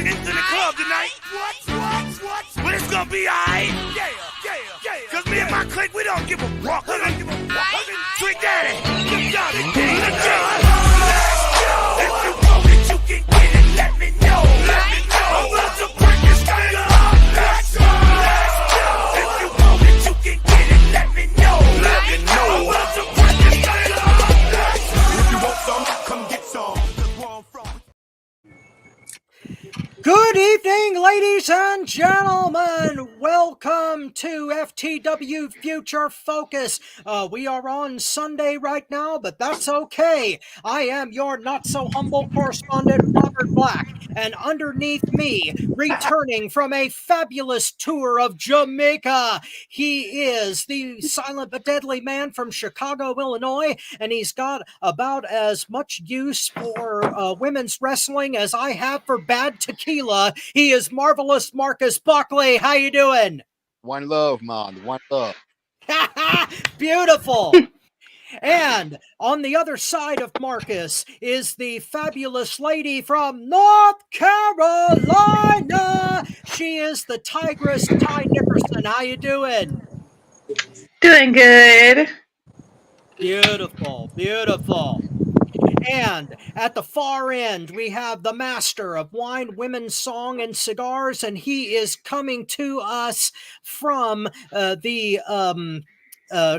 into the club tonight. What? But it's gonna be alright. Yeah. Cause me and my clique, we don't give a fuck. Sweet Daddy. Good job, Big D. Good job. If you want it, you can get it. Let me know. I'm about to break this thing up. Let's go. If you want it, you can get it. Let me know. I'm about to break this thing up. If you want some, come get some. Good evening, ladies and gentlemen. Welcome to FTW Future Focus. We are on Sunday right now, but that's okay. I am your not-so-humble correspondent, Robert Black, and underneath me, returning from a fabulous tour of Jamaica, he is the silent but deadly man from Chicago, Illinois, and he's got about as much use for women's wrestling as I have for bad tequila. He is Marvelous Marcus Buckley. How you doing? One love, man. One love. Beautiful. And on the other side of Marcus is the fabulous lady from North Carolina. She is the Tigress, Ty Nickerson. How you doing? Doing good. Beautiful. And at the far end, we have the master of wine, women's song, and cigars, and he is coming to us from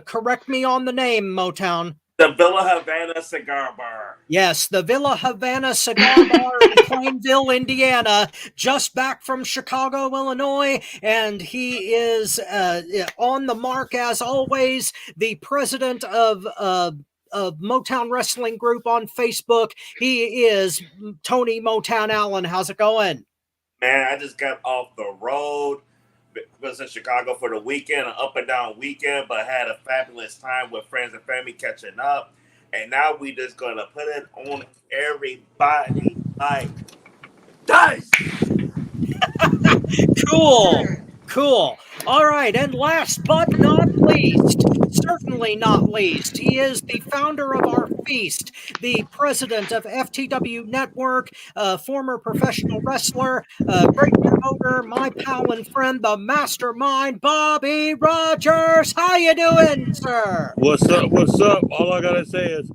correct me on the name, Motown. The Villa Havana Cigar Bar. Yes, the Villa Havana Cigar Bar in Plainville, Indiana, just back from Chicago, Illinois, and he is on the mark, as always, the president of Motown Wrestling Group on Facebook. He is Tony Motown Allen. How's it going? Man, I just got off the road. Was in Chicago for the weekend, an up and down weekend, but had a fabulous time with friends and family catching up. And now we just gonna put it on everybody like dice. Cool. All right, and last but not least, certainly not least, he is the founder of our feast, the president of FTW Network, former professional wrestler, great promoter, my pal and friend, the mastermind, Bobby Rogers. How you doing, sir? What's up? All I gotta say is,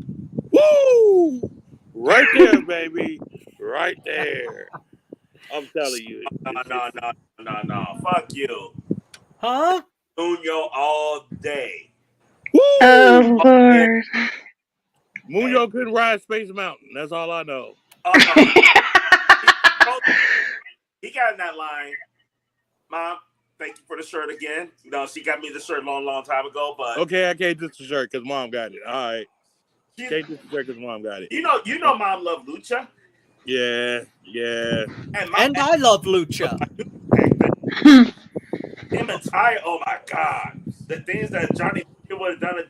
woo! Right there, baby. Right there. I'm telling you. No. Fuck you. Huh? Munyo all day. Woo! Oh, Lord. Munyo couldn't ride Space Mountain. That's all I know. He got in that line. Mom, thank you for the shirt again. You know, she got me the shirt long time ago, but Okay, I can't diss the shirt because Mom got it. All right. Can't diss the shirt because Mom got it. You know Mom loved Lucha. Yeah. And I love Lucha. Him and Ty, oh my God. The things that Johnny would have done to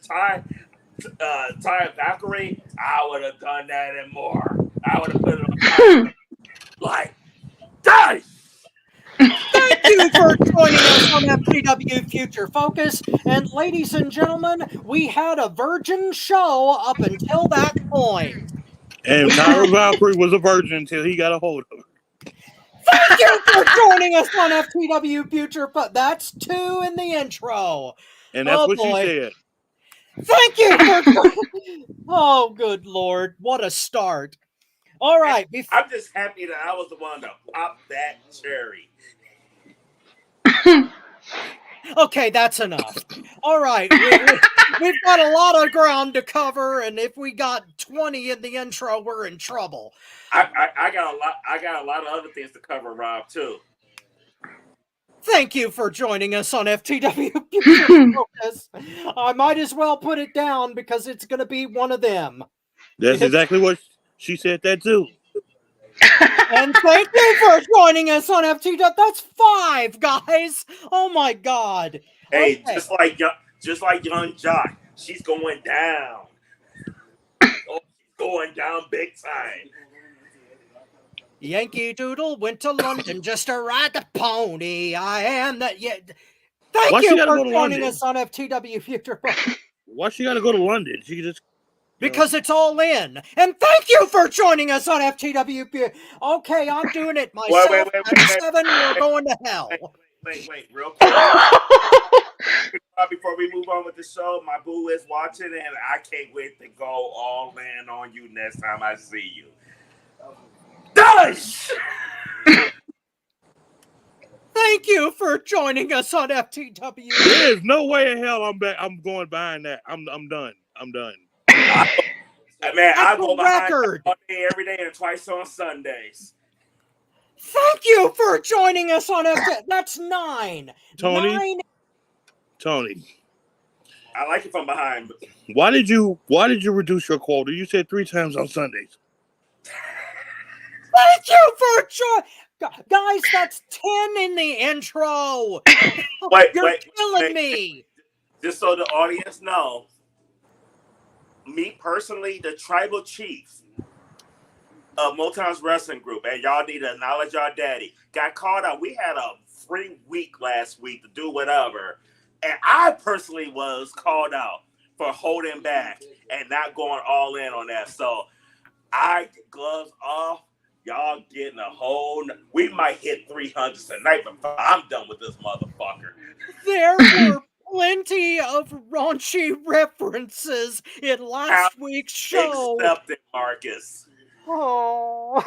Ty Valkyrie, I would have done that and more. I would have put it on like dice. Thank you for joining us on FTW Future Focus. And ladies and gentlemen, we had a virgin show up until that point. And Tyra Valkyrie was a virgin until he got a hold of her. Thank you for joining us on FTW Future Focus. That's 2 in the intro. And that's what she said. Thank you for Oh, good Lord. What a start. All right. I'm just happy that I was the one to pop that cherry. Okay, that's enough. All right. We've got a lot of ground to cover, and if we got 20 in the intro, we're in trouble. I got a lot of other things to cover, Rob, too. Thank you for joining us on FTW Future Focus. I might as well put it down because it's going to be one of them. That's exactly what she said that too. And thank you for joining us on FTW. That's 5, guys. Oh my God. Hey, Okay. just like Young Jock, she's going down. Oh, she's going down big time. Yankee Doodle went to London just to ride the pony. I am that. Yeah. Thank Why she you gotta for go to joining London? us on FTW Future Focus. Why she got to go to London? She could just Because it's all in. And thank you for joining us on FTW. Okay, I'm doing it myself. At 7, we're going to hell. Wait, real quick. Before we move on with the show, my boo is watching, and I can't wait to go all in on you next time I see you. Nice! Thank you for joining us on FTW. There is no way in hell I'm back. I'm going behind that. I'm done. Man, I go behind record. all day, every day, and twice on Sundays. Thank you for joining us on FTW. That's 9. Tony. I like it from behind. Why did you reduce your quota? You said 3 times on Sundays. Thank you for joining. Guys, that's 10 in the intro. You're killing me. Just so the audience know, me personally, the tribal chief of Motown's wrestling group, and y'all need to acknowledge our daddy, got called out. We had a free week last week to do whatever, and I personally was called out for holding back and not going all in on that. So I gloves off. Y'all getting a whole. We might hit 300 tonight, but I'm done with this motherfucker. There were plenty of raunchy references in last week's show. Accept it, Marcus. Oh.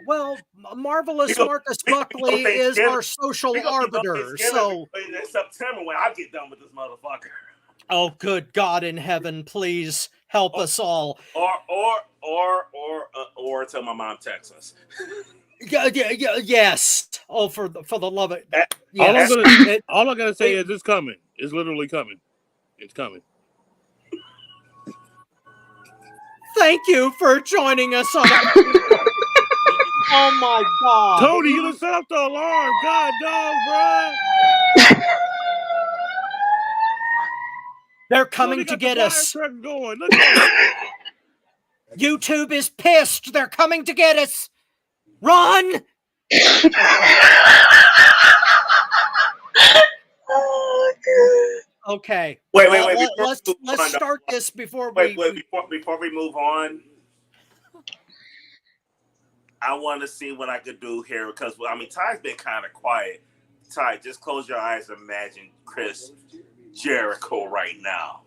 Well, Marvelous Marcus Buckley is our social arbiter, so it's September when I get done with this motherfucker. Oh, good God in heaven, please help us all. Or until my mom texts us. Yes. Oh, for the love of it. Yes. All I gotta say is it's coming. It's literally coming. It's coming. Thank you for joining us on. Oh my God, Tony, you done set up the alarm. God dog, bro. They're coming to get us. Going. YouTube is pissed. They're coming to get us. Run! Oh, God. Okay. Wait. Let's start this before we. Before we move on, I want to see what I could do here because Ty's been kind of quiet. Ty, just close your eyes and imagine Chris Jericho right now,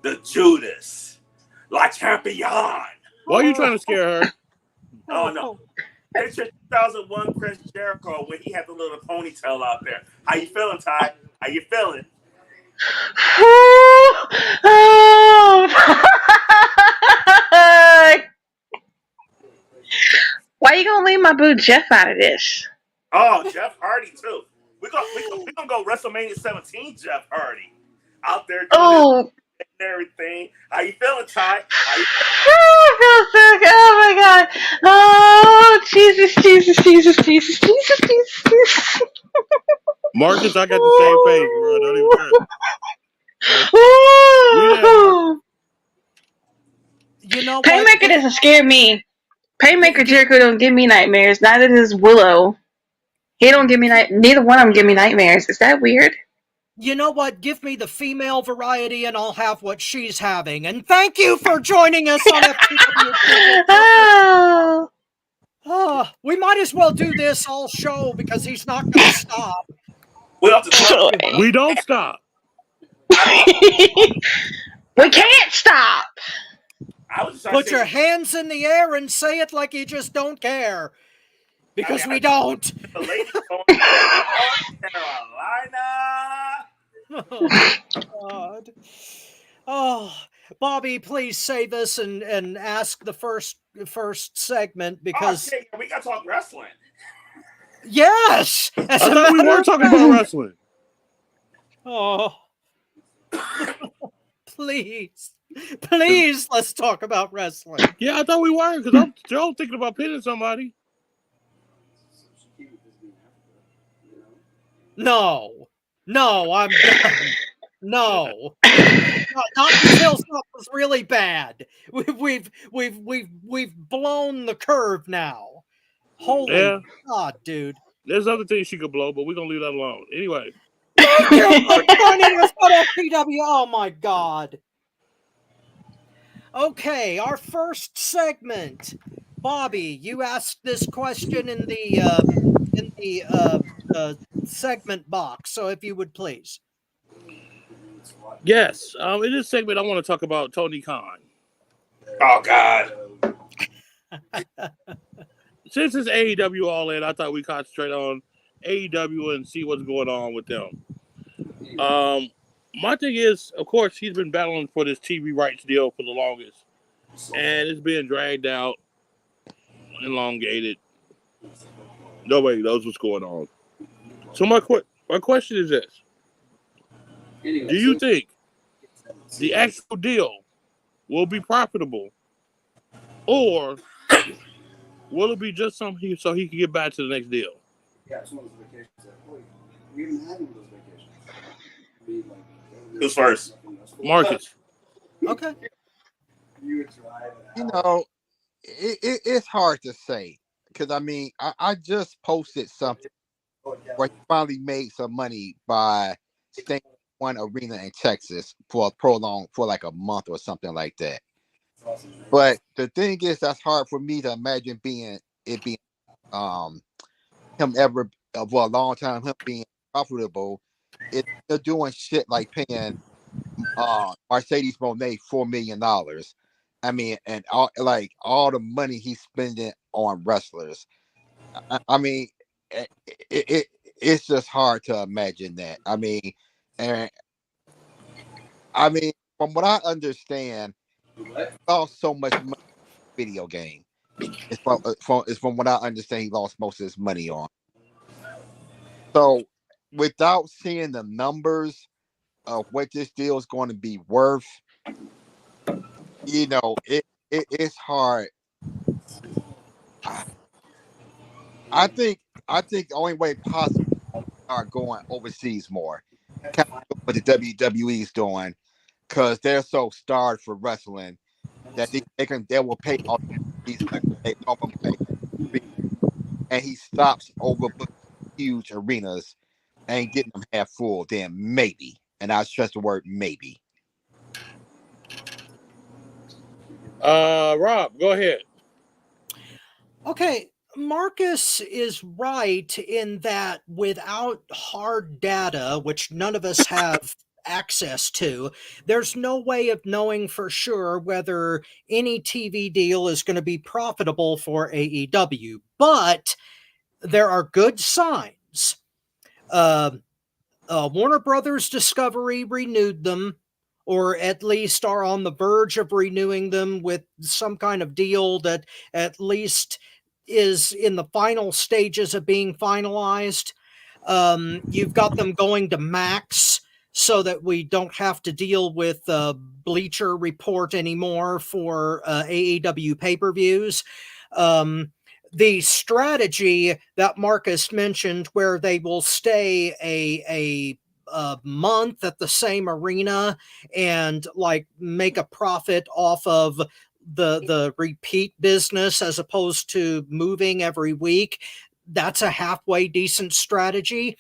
the Judas, La Champion. Why are you trying to scare her? Oh no! Picture 2001 Chris Jericho when he had the little ponytail out there. How you feeling, Ty? How you feeling? Why you gonna leave my boo Jeff out of this? Oh, Jeff Hardy too. We gonna go WrestleMania 17. Jeff Hardy out there doing and everything. How you feeling, Ty? Oh, I feel sick. Oh my God. Oh, Jesus. Marcus, I got the same face, bro. Don't even You know what? Paymaker doesn't scare me. Paymaker Jericho don't give me nightmares. Neither does Willow. He don't give me neither one of them give me nightmares. Is that weird? You know what? Give me the female variety and I'll have what she's having. And thank you for joining us on FTW. We might as well do this all show because he's not going to stop. We don't stop. We can't stop. Put your hands in the air and say it like you just don't care. Because we don't. The lady from North Carolina. Oh, God. Oh, Bobby, please save us and ask the first segment because we got to talk wrestling. Yes, I thought we were talking about wrestling. Oh, please, let's talk about wrestling. Yeah, I thought we were because I'm still thinking about pinning somebody. No, I'm done. No, not until something's really bad. We've blown the curve now. Holy God, dude! There's other things she could blow, but we're gonna leave that alone. Anyway, thank you for joining us on FTW. Oh my God! Okay, our first segment. Bobby, you asked this question in the segment box, so if you would please. Yes. In this segment, I want to talk about Tony Khan. Oh God. Since it's AEW All In, I thought we concentrate on AEW and see what's going on with them. My thing is, of course, he's been battling for this TV rights deal for the longest, and it's being dragged out, elongated. Nobody knows what's going on. So my question is this: do you think the actual deal will be profitable, or will it be just something so he can get back to the next deal? Yeah, it's one of those vacations that we haven't had one of those vacations. Who's first? Marcus. Okay. You know, it's hard to say because I mean, I just posted something where he finally made some money by staying in one arena in Texas for like a month or something like that. But the thing is, that's hard for me to imagine being him ever for a long time, him being profitable. It's still doing shit like paying Mercedes Moné $4 million. I mean, and all the money he's spending on wrestlers. I mean, it's just hard to imagine that. I mean, and I mean, from what I understand, he lost so much money on video game. It's from what I understand, he lost most of his money on. So, without seeing the numbers of what this deal is going to be worth, you know, it's hard. I think the only way possible are going overseas more, kind of what the WWE is doing, because they're so starved for wrestling that they will pay all these they normally pay, and he stops overbooking huge arenas and getting them half full. Then maybe, and I stress the word maybe. Rob, go ahead. Okay, Marcus is right in that without hard data, which none of us have access to, there's no way of knowing for sure whether any TV deal is going to be profitable for AEW. But there are good signs. Warner Brothers Discovery renewed them, or at least are on the verge of renewing them with some kind of deal that at least is in the final stages of being finalized. You've got them going to Max so that we don't have to deal with Bleacher Report anymore for AEW pay-per-views. The strategy that Marcus mentioned, where they will stay a month at the same arena and like make a profit off of the repeat business as opposed to moving every week, that's a halfway decent strategy.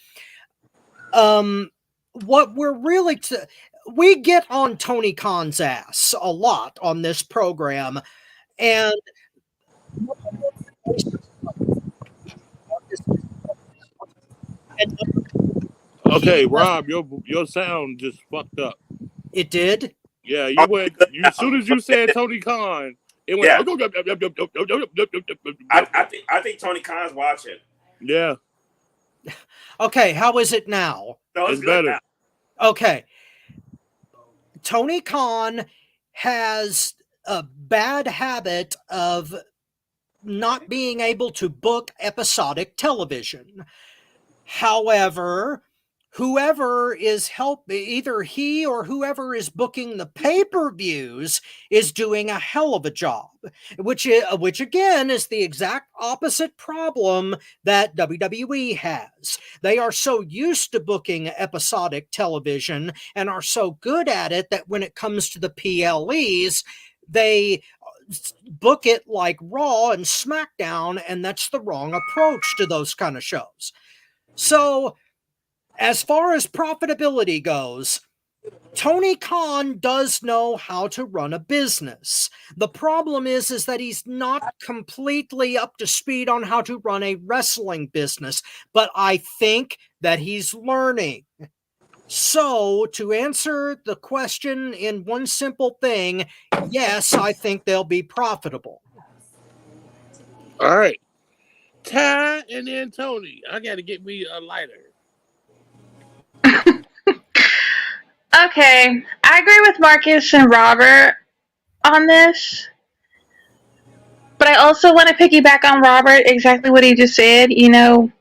What we're really we get on Tony Khan's ass a lot on this program, and Okay, Rob, your sound just fucked up. It did? Yeah, you went. As soon as you said Tony Khan, it went. Yeah. Yeah. I think Tony Khan's watching. Yeah. Okay, how is it now? No, It's good better. now. Okay. Tony Khan has a bad habit of not being able to book episodic television. However, whoever is either he or whoever is booking the pay-per-views is doing a hell of a job, which again is the exact opposite problem that WWE has. They are so used to booking episodic television and are so good at it that when it comes to the PLEs, they book it like Raw and SmackDown, and that's the wrong approach to those kind of shows. So, as far as profitability goes, Tony Khan does know how to run a business. The problem is that he's not completely up to speed on how to run a wrestling business, but I think that he's learning. So, to answer the question in one simple thing, yes, I think they'll be profitable. All right. Ty and then Tony. I got to get me a lighter. Okay, I agree with Marcus and Robert on this, but I also want to piggyback on Robert exactly what he just said. You know,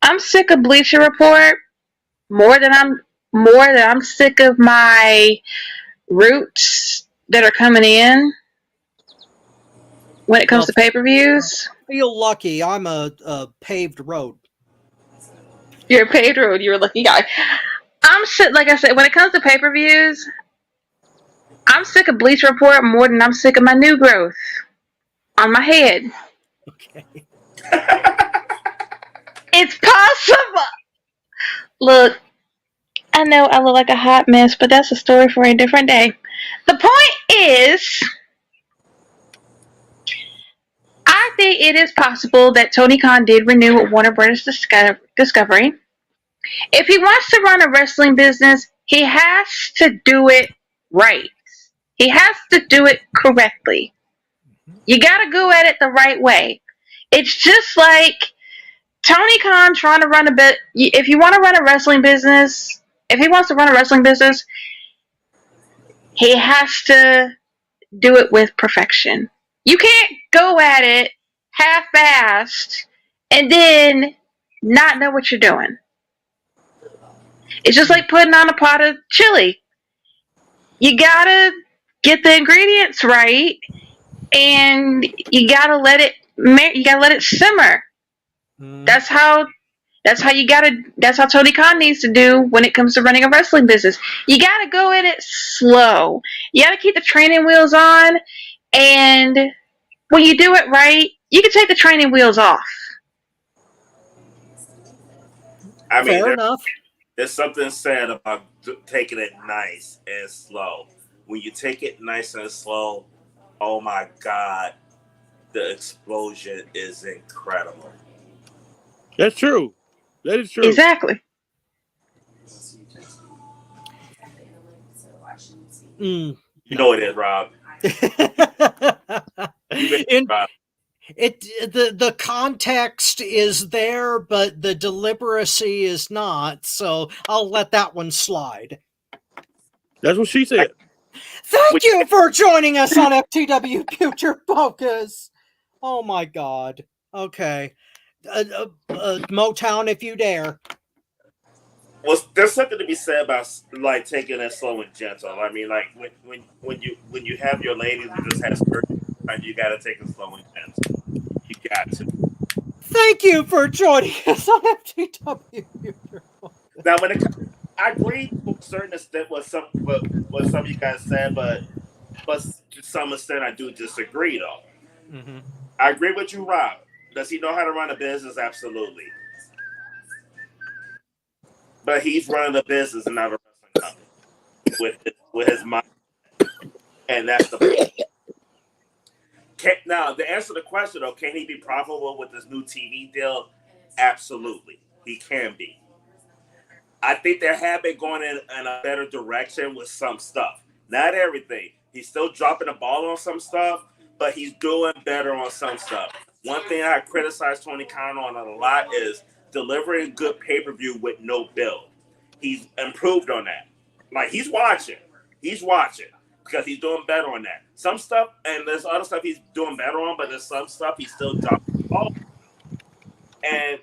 I'm sick of Bleacher Report more than I'm sick of my roots that are coming in when it comes to pay-per-views. Feel lucky. I'm a paved road. You're a paved road. You're a lucky guy. I'm sick. Like I said, when it comes to pay-per-views, I'm sick of Bleacher Report more than I'm sick of my new growth on my head. Okay. It's possible. Look, I know I look like a hot mess, but that's a story for a different day. The point is, I think it is possible that Tony Khan did renew with Warner Brothers Discovery. If he wants to run a wrestling business, he has to do it right. He has to do it correctly. You got to go at it the right way. It's just like Tony Khan trying to run a bit. If you want to run a wrestling business, if he wants to run a wrestling business, he has to do it with perfection. You can't go at it half-assed and then not know what you're doing. It's just like putting on a pot of chili. You gotta get the ingredients right, and you gotta let it simmer. That's how Tony Khan needs to do when it comes to running a wrestling business. You gotta go in it slow. You gotta keep the training wheels on, and when you do it right, you can take the training wheels off. I mean, Fair enough. There's something said about taking it nice and slow. When you take it nice and slow, oh my God, the explosion is incredible. That's true. That is true. Exactly. You know it is, Rob. The context is there, but the deliberacy is not. So I'll let that one slide. That's what she said. Thank you for joining us on FTW Future Focus. Oh my God. Okay. Motown, if you dare. Well, there's something to be said about like taking it slow and gentle. I mean, like when you have your ladies who just have surgery, you got to take it slow and gentle. You got to. Thank you for joining us on FTW Future Focus. Now, I agree to a certain extent with some of you guys said, but to some extent I do disagree though. Mm-hmm. I agree with you, Rob. Does he know how to run a business? Absolutely. But he's running a business and not a wrestling company with his mind, and that's the point. Now, to answer the question, though, can he be profitable with this new TV deal? Absolutely, he can be. I think they have been going in a better direction with some stuff. Not everything. He's still dropping the ball on some stuff, but he's doing better on some stuff. One thing I criticize Tony Khan on a lot is delivering good pay-per-view with no build. He's improved on that. Like, he's watching because he's doing better on that. Some stuff, and there's other stuff he's doing better on, but there's some stuff he's still dropping the ball. And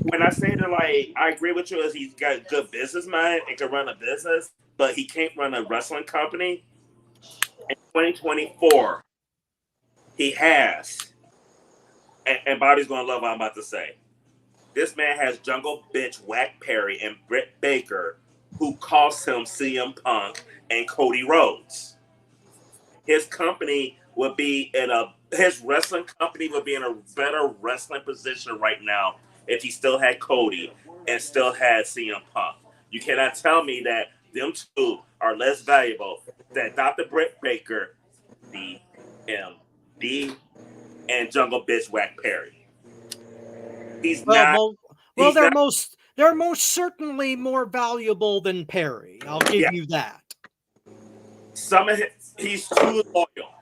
when I say that, like, I agree with you as he's got a good business mind and can run a business, but he can't run a wrestling company. In 2024, he has. And Bobby's going to love what I'm about to say. This man has Jungle Bitch Whack Perry and Britt Baker, who cost him CM Punk and Cody Rhodes. His company would be his wrestling company would be in a better wrestling position right now if he still had Cody and still had CM Punk. You cannot tell me that them two are less valuable than Dr. Britt Baker, DMD, and Jungle Bitch Whack Perry. He's not. Well, they're most certainly more valuable than Perry. I'll give you that. He's too loyal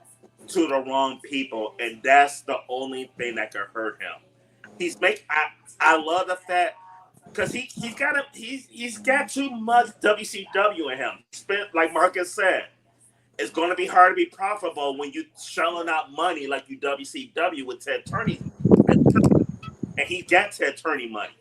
to the wrong people, and that's the only thing that could hurt him. I love the fact because he's got too much WCW in him. Like Marcus said, it's going to be hard to be profitable when you shelling out money like you WCW with Ted Turney, and he got Ted Turney money.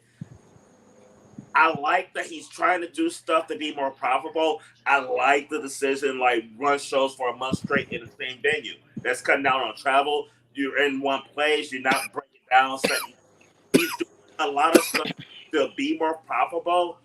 I like that he's trying to do stuff to be more profitable. I like the decision, like run shows for a month straight in the same venue. That's cutting down on travel. You're in one place. You're not breaking down. He's doing a lot of stuff to be more profitable,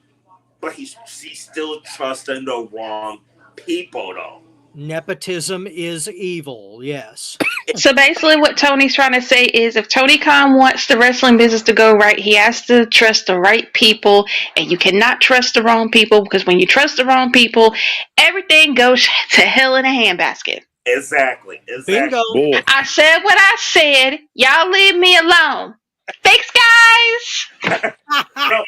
but he's still trusting the wrong people, though. Nepotism is evil, yes. So basically what Tony's trying to say is if Tony Khan wants the wrestling business to go right, he has to trust the right people, and you cannot trust the wrong people because when you trust the wrong people, everything goes to hell in a handbasket. Exactly. Bingo. Boy. I said what I said. Y'all leave me alone. Thanks, guys. No,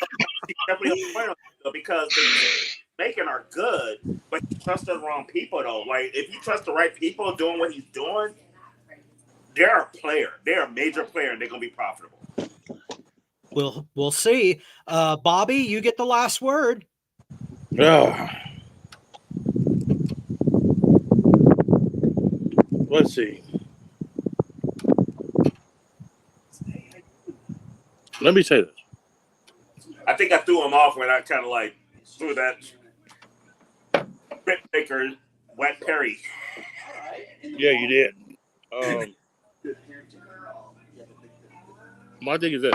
he's definitely a point because the making are good, but you trust the wrong people though. Like if you trust the right people doing what he's doing, they're a player. They're a major player, and they're gonna be profitable. We'll see. Bobby, you get the last word. Let's see. Let me say this. I think I threw him off when I kind of like threw that Britt Baker, Wet Perry. Yeah, you did. My thing is this.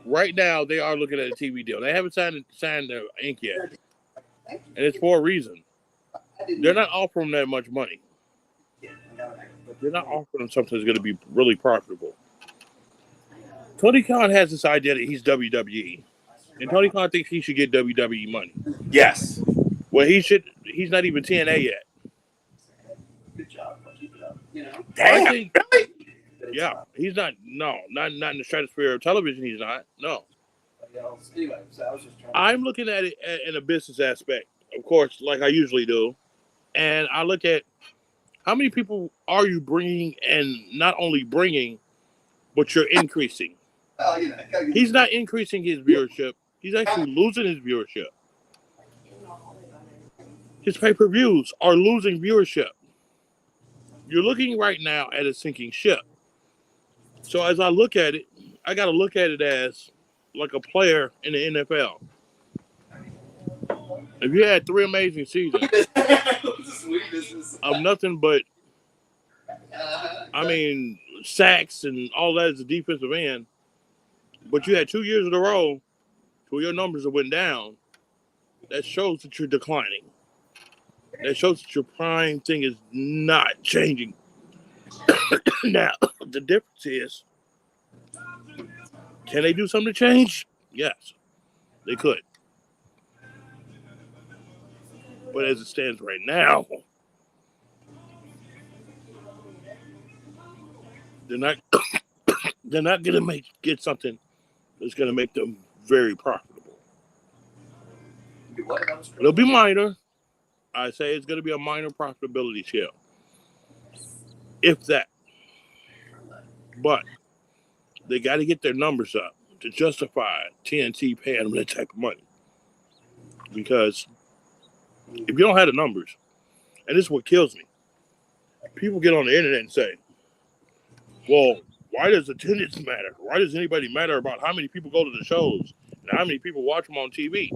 Right now, they are looking at a TV deal. They haven't signed their ink yet. And it's for a reason. They're not offering that much money. They're not offering something that's going to be really profitable. Tony Khan has this idea that he's WWE. And Tony Khan thinks he should get WWE money. Yes. Well, he's not even TNA yet. Good job. Keep it up. You know. Damn, really? Yeah, he's not. No, not in the stratosphere of television. He's not. No. Anyway, so I was just trying. I'm looking at it in a business aspect, of course, like I usually do, and I look at how many people are you bringing, and not only bringing, but you're increasing. Well, you know, He's not increasing his viewership. He's actually losing his viewership. His pay-per-views are losing viewership. You're looking right now at a sinking ship. So as I look at it, I got to look at it as like a player in the NFL. If you had 3 amazing seasons of nothing but, sacks and all that as a defensive end, but you had 2 years in a row where your numbers went down, that shows that you're declining. That shows that your prime thing is not changing. Now, the difference is, can they do something to change? Yes, they could. But as it stands right now, they're not going to get something that's going to make them very profitable. It'll be minor. I say it's going to be a minor profitability scale. If that. But they got to get their numbers up to justify TNT paying them that type of money. Because if you don't have the numbers, and this is what kills me, people get on the internet and say, well, why does attendance matter? Why does anybody matter about how many people go to the shows and how many people watch them on TV?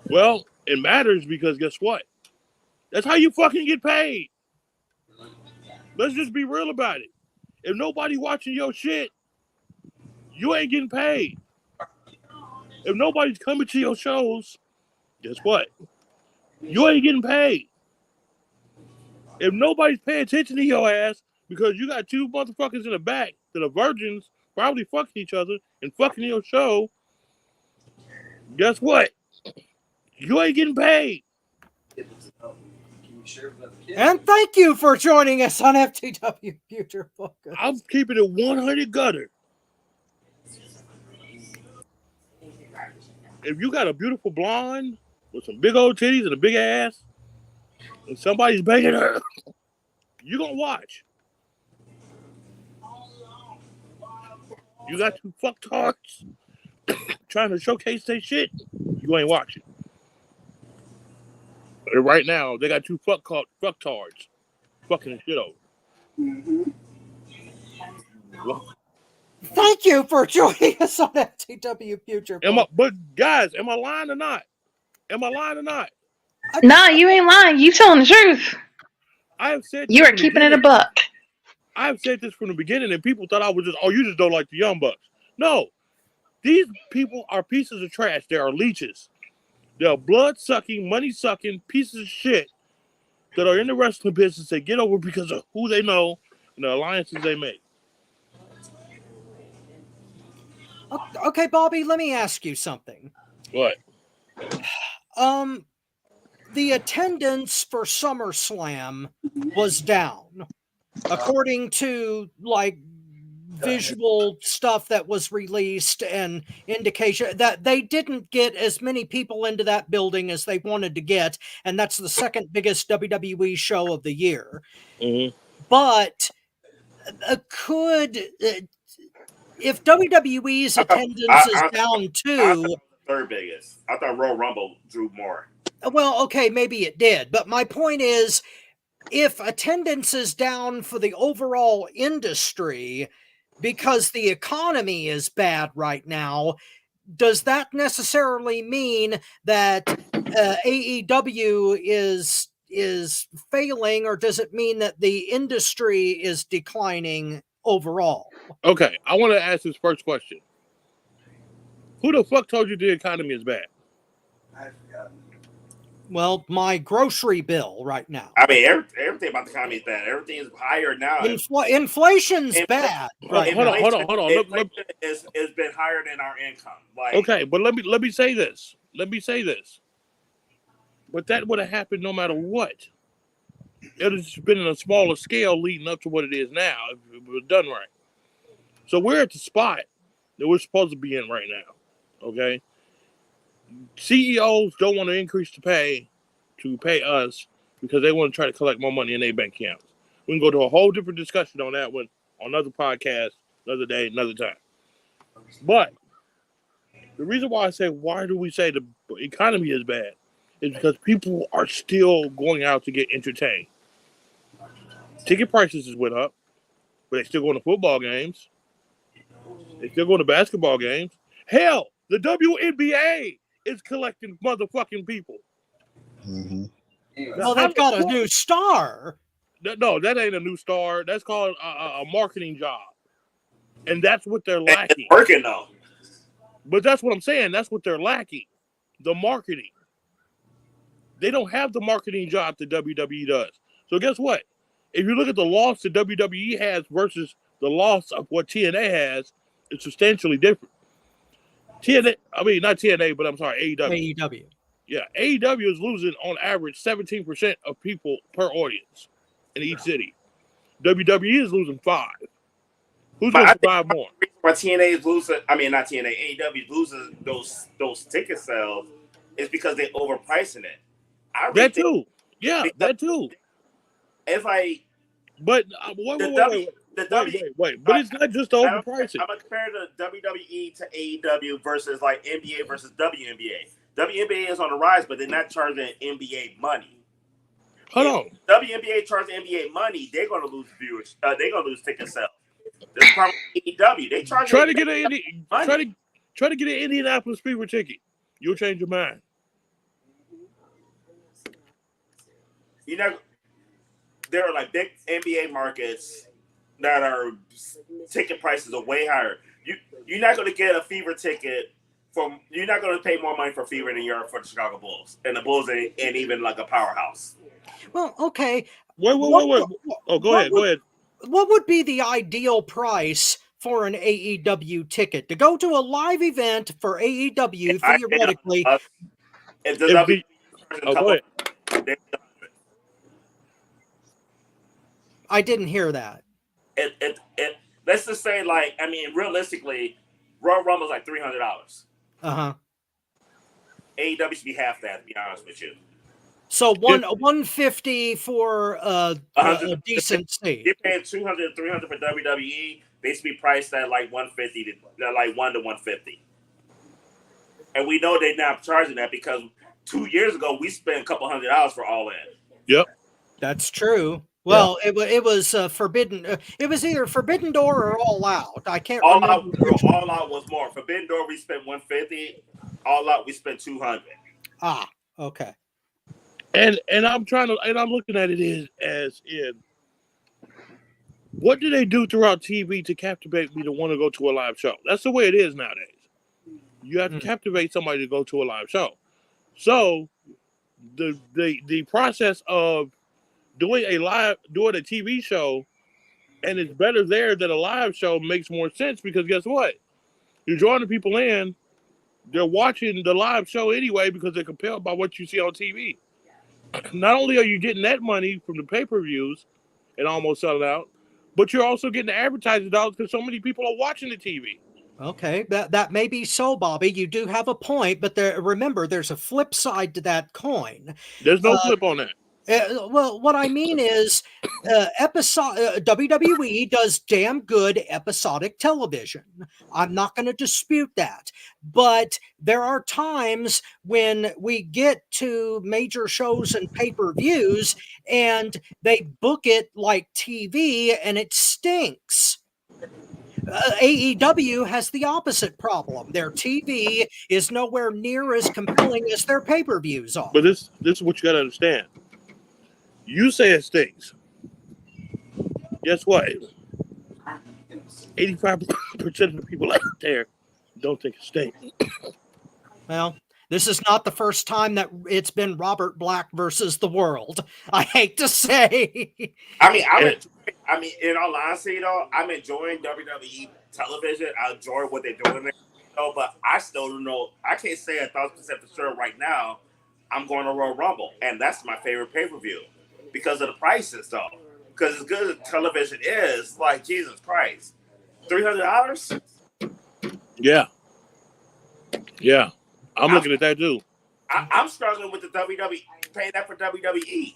Well, it matters because guess what? That's how you fucking get paid. Let's just be real about it. If nobody watching your shit, you ain't getting paid. If nobody's coming to your shows, guess what? You ain't getting paid. If nobody's paying attention to your ass because you got 2 motherfuckers in the back that are virgins probably fucking each other and fucking your show, guess what? You ain't getting paid. And thank you for joining us on FTW Future Focus. I'm keeping it 100 gutter. If you got a beautiful blonde with some big old titties and a big ass, and somebody's banging her, you gonna watch. You got two fucktards trying to showcase their shit, you ain't watching. And right now, they got two fucktards fucking the shit over. Mm-hmm. Thank you for joining us on FTW Future Focus. But guys, am I lying or not? Am I lying or not? No, you ain't lying. You telling the truth. I have said You are keeping it a buck. I've said this from the beginning, and people thought I was just, you just don't like the Young Bucks. No. These people are pieces of trash. They are leeches. They are blood-sucking, money-sucking pieces of shit that are in the wrestling business. They get over because of who they know and the alliances they make. Okay, Bobby, let me ask you something. What? The attendance for SummerSlam was down, according to like visual stuff that was released and indication that they didn't get as many people into that building as they wanted to get, and that's the second biggest WWE show of the year. Mm-hmm. But if WWE's attendance is down too, third biggest. I thought Royal Rumble drew more. Well, okay, maybe it did, but my point is, if attendance is down for the overall industry because the economy is bad right now, does that necessarily mean that AEW is failing, or does it mean that the industry is declining overall? Okay, I want to ask this first question. Who the fuck told you the economy is bad? I've forgotten. Well, my grocery bill right now. I mean, everything about the economy is bad. Everything is higher now. Inflation's bad. Right. Hold on. Inflation has been higher than our income. Like, okay, but let me say this. But that would have happened no matter what. It has been on a smaller scale leading up to what it is now if it was done right. So we're at the spot that we're supposed to be in right now. Okay? CEOs don't want to increase the pay to pay us because they want to try to collect more money in their bank accounts. We can go to a whole different discussion on that one on another podcast, another day, another time. But the reason why I say, why do we say the economy is bad, is because people are still going out to get entertained. Ticket prices has went up, but they still going to football games. They still going to basketball games. Hell, the WNBA is collecting motherfucking people. Mm-hmm. Well, they've got a new star. No, that ain't a new star. That's called a marketing job. And that's what they're lacking. It's working, though. But that's what I'm saying. That's what they're lacking. The marketing. They don't have the marketing job that WWE does. So guess what? If you look at the loss that WWE has versus the loss of what TNA has, it's substantially different. Not TNA, but I'm sorry, AEW. AEW. Yeah, AEW is losing on average 17% of people per audience in each city. WWE is losing 5. Who's going to survive more? Why TNA is losing, not TNA, AEW is losing those ticket sales is because they're overpricing it. That too. Yeah, that too. It's like, but wait. But it's not just the overpricing. I'm gonna compare the WWE to AEW versus like NBA versus WNBA. WNBA is on the rise, but they're not charging NBA money. Hold on. WNBA charges NBA money, they're gonna lose viewers. They're gonna lose ticket sales. This problem with AEW. They charge. Try to get an Indianapolis Fever ticket. You'll change your mind. You know, there are like big NBA markets that are ticket prices are way higher. You're not going to get a Fever ticket from. You're not going to pay more money for Fever than you are for the Chicago Bulls, and the Bulls ain't even like a powerhouse. Well, okay. Wait. Oh, go ahead. What would be the ideal price for an AEW ticket to go to a live event for AEW theoretically? If the W a couple, I didn't hear that. Let's just say, like, I mean, realistically, Royal Rumble is like $300. AEW should be half that, to be honest with you. So $150 for a decent seat. You're paying $200, $300 for WWE. They should be priced at like $150 to like $1 to $150. And we know they're not charging that because 2 years ago we spent a couple $100 for All In. Yep, that's true. Well, it was Forbidden. It was either Forbidden Door or All Out. I can't remember. All Out was more. Forbidden Door we spent $150. All Out we spent $200. Ah, okay. And I'm looking at it as in what do they do throughout TV to captivate me to want to go to a live show? That's the way it is nowadays. You have to captivate somebody to go to a live show. So the process of doing a TV show, and it's better there than a live show, makes more sense because guess what? You're drawing the people in, they're watching the live show anyway because they're compelled by what you see on TV. Not only are you getting that money from the pay-per-views and almost selling out, but you're also getting the advertising dollars because so many people are watching the TV. Okay, that may be so, Bobby. You do have a point, but remember, there's a flip side to that coin. There's no flip on that. Well, what I mean is, WWE does damn good episodic television. I'm not going to dispute that. But there are times when we get to major shows and pay-per-views and they book it like TV and it stinks. AEW has the opposite problem. Their TV is nowhere near as compelling as their pay-per-views are. But this is what you got to understand. You say it stinks. Guess what? 85% of the people out there don't think it stinks. Well, this is not the first time that it's been Robert Black versus the world. I hate to say. I mean, in all honesty, though, I'm enjoying WWE television. I enjoy what they're doing there, but I still don't know. I can't say 1,000% for sure right now. I'm going to Royal Rumble, and that's my favorite pay-per-view because of the prices, though. Because as good as television is, like, Jesus Christ, $300? Yeah. I'm looking at that too. I'm struggling with the WWE, paying that for WWE.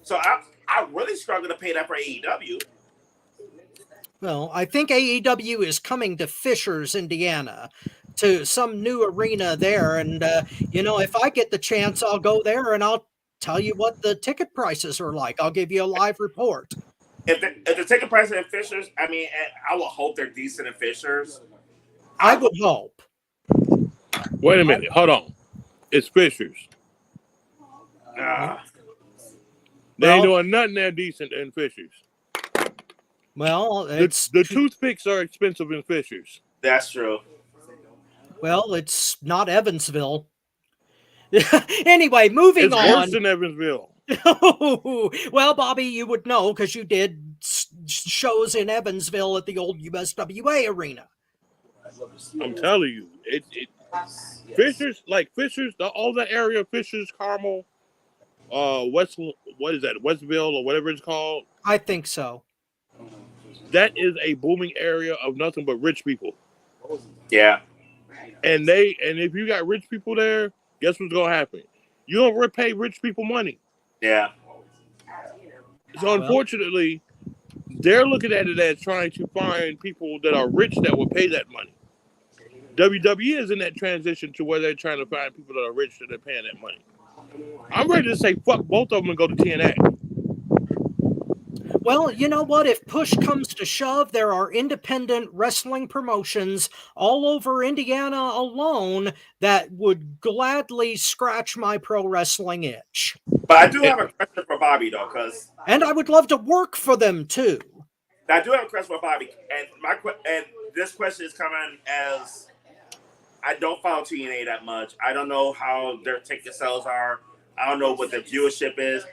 So I really struggle to pay that for AEW. Well, I think AEW is coming to Fishers, Indiana, to some new arena there. And, if I get the chance, I'll go there and I'll tell you what the ticket prices are like. I'll give you a live report. If the ticket prices in Fishers, I mean, I will hope they're decent in Fishers. I would hope. Wait a minute. Hold on. It's Fishers. They ain't doing nothing that decent in Fishers. Well, the toothpicks are expensive in Fishers. That's true. Well, it's not Evansville. Anyway, moving on. It's worse than Evansville. Well, Bobby, you would know because you did shows in Evansville at the old USWA arena. I'm telling you, Fishers, all that area, Fishers, Carmel, what is that, Westville or whatever it's called? I think so. That is a booming area of nothing but rich people. Yeah. And if you got rich people there, guess what's gonna happen? You don't pay rich people money. Yeah. So unfortunately, they're looking at it as trying to find people that are rich that will pay that money. WWE is in that transition to where they're trying to find people that are rich that are paying that money. I'm ready to say fuck both of them and go to TNA. Well, you know what? If push comes to shove, there are independent wrestling promotions all over Indiana alone that would gladly scratch my pro wrestling itch. But I do have a question for Bobby, though, and I would love to work for them too. I do have a question for Bobby, and this question is coming as I don't follow TNA that much. I don't know how their ticket sales are. I don't know what the viewership is.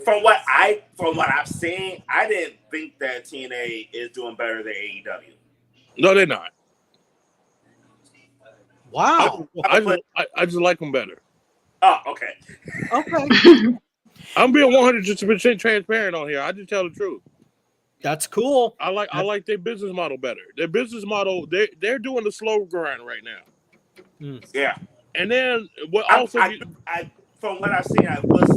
From what I've seen, I didn't think that TNA is doing better than AEW. No, they're not. Wow. I just like him better. Oh, okay. Okay. I'm being 100% transparent on here. I just tell the truth. That's cool. I like their business model better. Their business model, they're doing the slow grind right now. Yeah. And then what from what I've seen, I was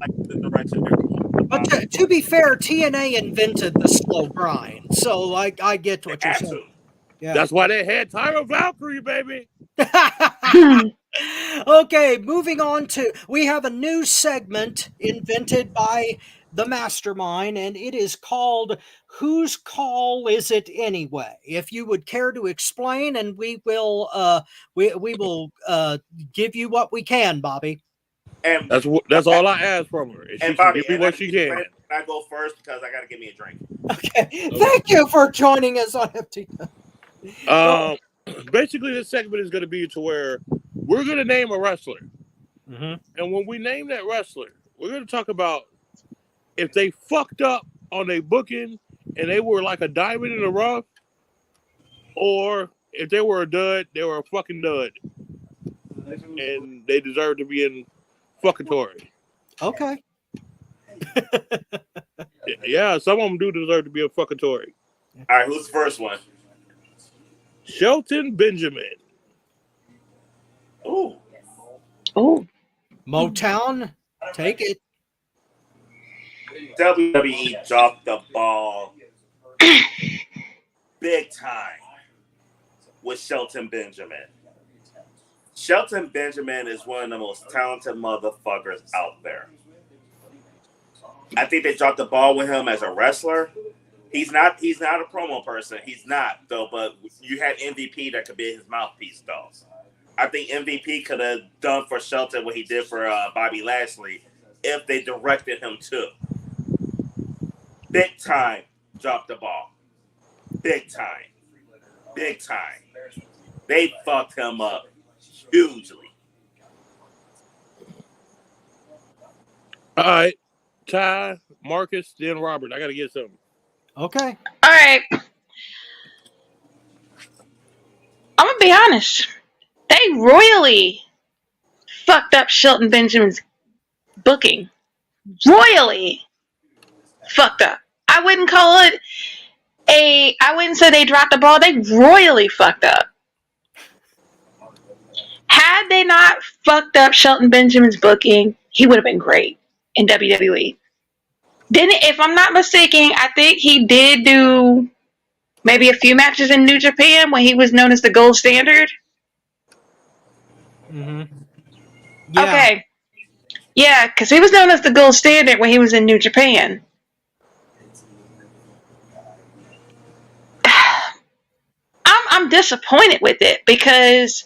like the direction they're going. But to be fair, TNA invented the slow grind, so I get what you're saying. Yeah. That's why they had Tyra Valkyrie, baby. Okay, moving on to, we have a new segment invented by the mastermind, and it is called Whose Call Is It Anyway? If you would care to explain, and we will give you what we can, Bobby. And that's all I ask from her. And Bobby, give me what she can. I go first because I got to get me a drink. Okay. Thank you for joining us on FTW. Basically, this segment is going to be to where we're going to name a wrestler. Mm-hmm. And when we name that wrestler, we're going to talk about if they fucked up on their booking and they were like a diamond in the rough, or if they were a dud, they were a fucking dud. And they deserve to be in fuckatory. Okay. Yeah, some of them do deserve to be in fuckatory. All right, who's the first one? Shelton Benjamin. Ooh. Motown, take it. WWE dropped the ball big time with Shelton Benjamin. Shelton Benjamin is one of the most talented motherfuckers out there. I think they dropped the ball with him as a wrestler. He's not a promo person. He's not, though, but you had MVP that could be his mouthpiece, though. I think MVP could have done for Shelton what he did for Bobby Lashley if they directed him to. Big time dropped the ball. Big time. Big time. They fucked him up hugely. All right. Ty, Marcus, then Robert. I got to get something. Okay. All right. I'm going to be honest. They royally fucked up Shelton Benjamin's booking. Royally fucked up. I wouldn't call it I wouldn't say they dropped the ball. They royally fucked up. Had they not fucked up Shelton Benjamin's booking, he would have been great in WWE. Then, if I'm not mistaken, I think he did do maybe a few matches in New Japan when he was known as the gold standard. Mm-hmm. Yeah. Okay. Yeah, because he was known as the gold standard when he was in New Japan. I'm disappointed with it because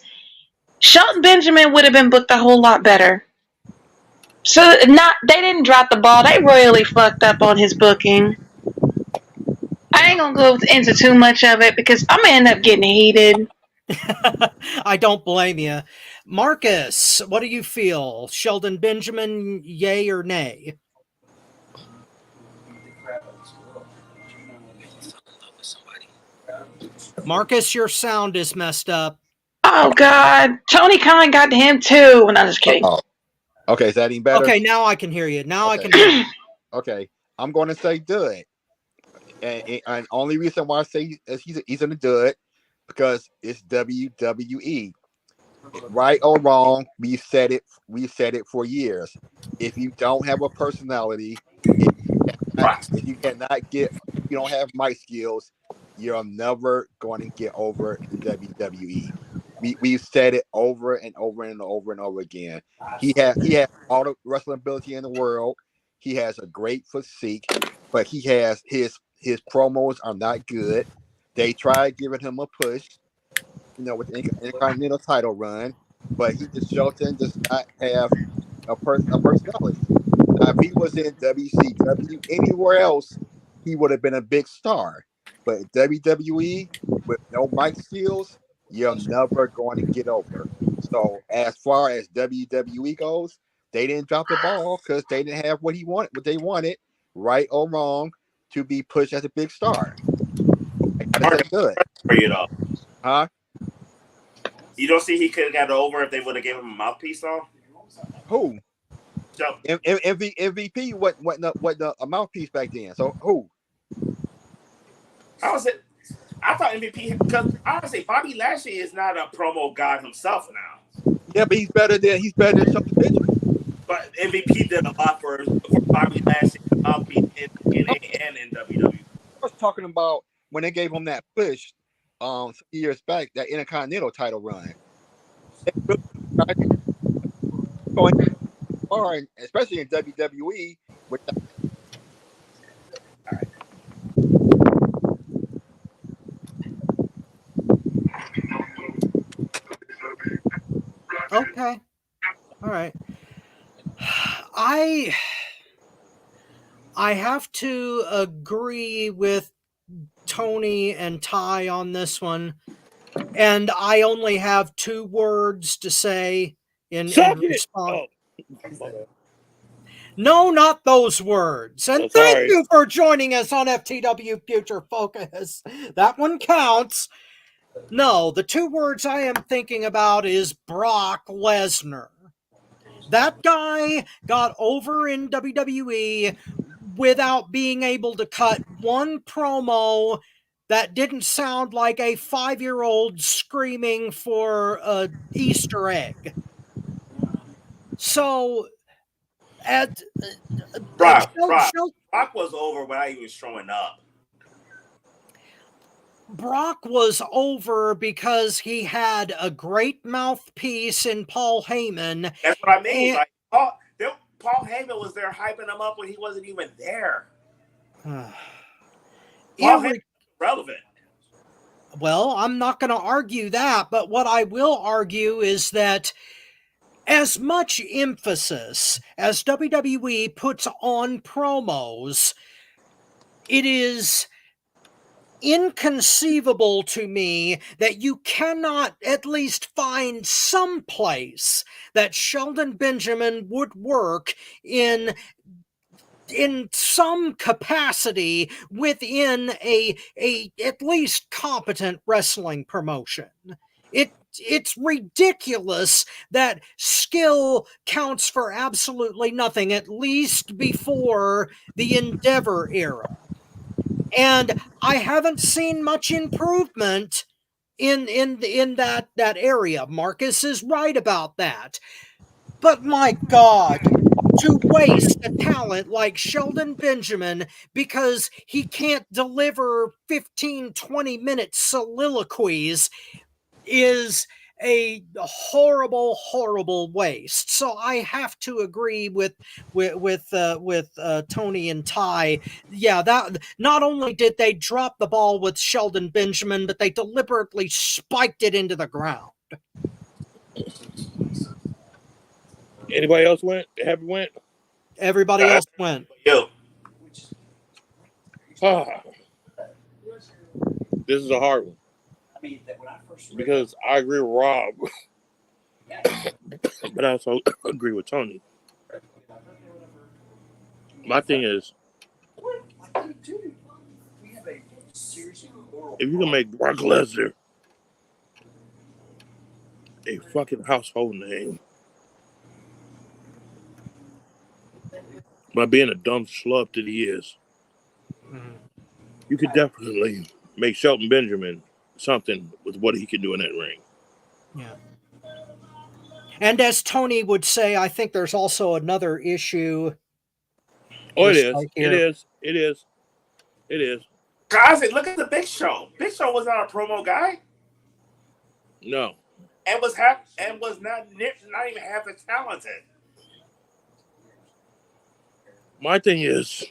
Shelton Benjamin would have been booked a whole lot better. So they didn't drop the ball. They royally fucked up on his booking. I ain't gonna go into too much of it because I'm gonna end up getting heated. I don't blame you. Marcus, what do you feel? Shelton Benjamin, yay or nay? Marcus, your sound is messed up. Oh, God. Tony Khan got to him, too. And I'm just kidding. Oh. Okay, is that any better? Okay, now I can hear you. I can hear you. Okay, I'm going to say dud. And only reason why I say he's in the dud because it's WWE. Right or wrong, we said it for years. If you don't have a personality, if you don't have mic skills, you're never going to get over in WWE. We've said it over and over and over and over again. He has all the wrestling ability in the world. He has a great physique, but he has his promos are not good. They tried giving him a push, with the Intercontinental title run, but Shelton does not have a personality. Now, if he was in WCW anywhere else, he would have been a big star. But WWE with no mic skills, you're never going to get over. So as far as WWE goes, they didn't drop the ball because they didn't have what they wanted, right or wrong, to be pushed as a big star. That's good. For you though. Huh? You don't see he could have got over if they would have given him a mouthpiece though? Who? So, MVP wasn't a mouthpiece back then. So who? how was it? I thought MVP, because honestly, Bobby Lashley is not a promo god himself now. Yeah, but he's better than Shelton Benjamin. But MVP did a lot for Bobby Lashley mouthpiece in WWE. I was talking about when they gave him that push some years back, that Intercontinental title run. Going far, especially in WWE. Okay. All right. I have to agree with Tony and Ty on this one, and I only have 2 words to say in response. Oh. No, not those words. And thank sorry. you for joining us on FTW Future Focus. That one counts. No, the 2 words I am thinking about is Brock Lesnar. That guy got over in WWE without being able to cut one promo that didn't sound like a 5-year-old screaming for an Easter egg. So, Brock was over without even showing up. Brock was over because he had a great mouthpiece in Paul Heyman. That's what I mean. Like Paul Heyman was there hyping him up when he wasn't even there. Paul Heyman relevant. Well, I'm not going to argue that, but what I will argue is that as much emphasis as WWE puts on promos, it is inconceivable to me that you cannot at least find some place that Shelton Benjamin would work in some capacity within a at least competent wrestling promotion. It's ridiculous that skill counts for absolutely nothing, at least before the Endeavor era. And I haven't seen much improvement in that area. Marcus is right about that. But my God, to waste a talent like Shelton Benjamin because he can't deliver 15, 20-minute soliloquies is a horrible, horrible waste. So I have to agree with Tony and Ty. Yeah, that not only did they drop the ball with Shelton Benjamin, but they deliberately spiked it into the ground. Anybody else went? Everybody else went. Yo. This is a hard one. Because I agree with Rob, but I also agree with Tony. My thing is, if you can make Brock Lesnar a fucking household name by being a dumb schlub that he is, you could definitely make Shelton Benjamin something with what he can do in that ring. Yeah. And as Tony would say, I think there's also another issue. Oh, it is. Guys, look at the Big Show. Big Show was not a promo guy. No. And was not even half as talented. My thing is,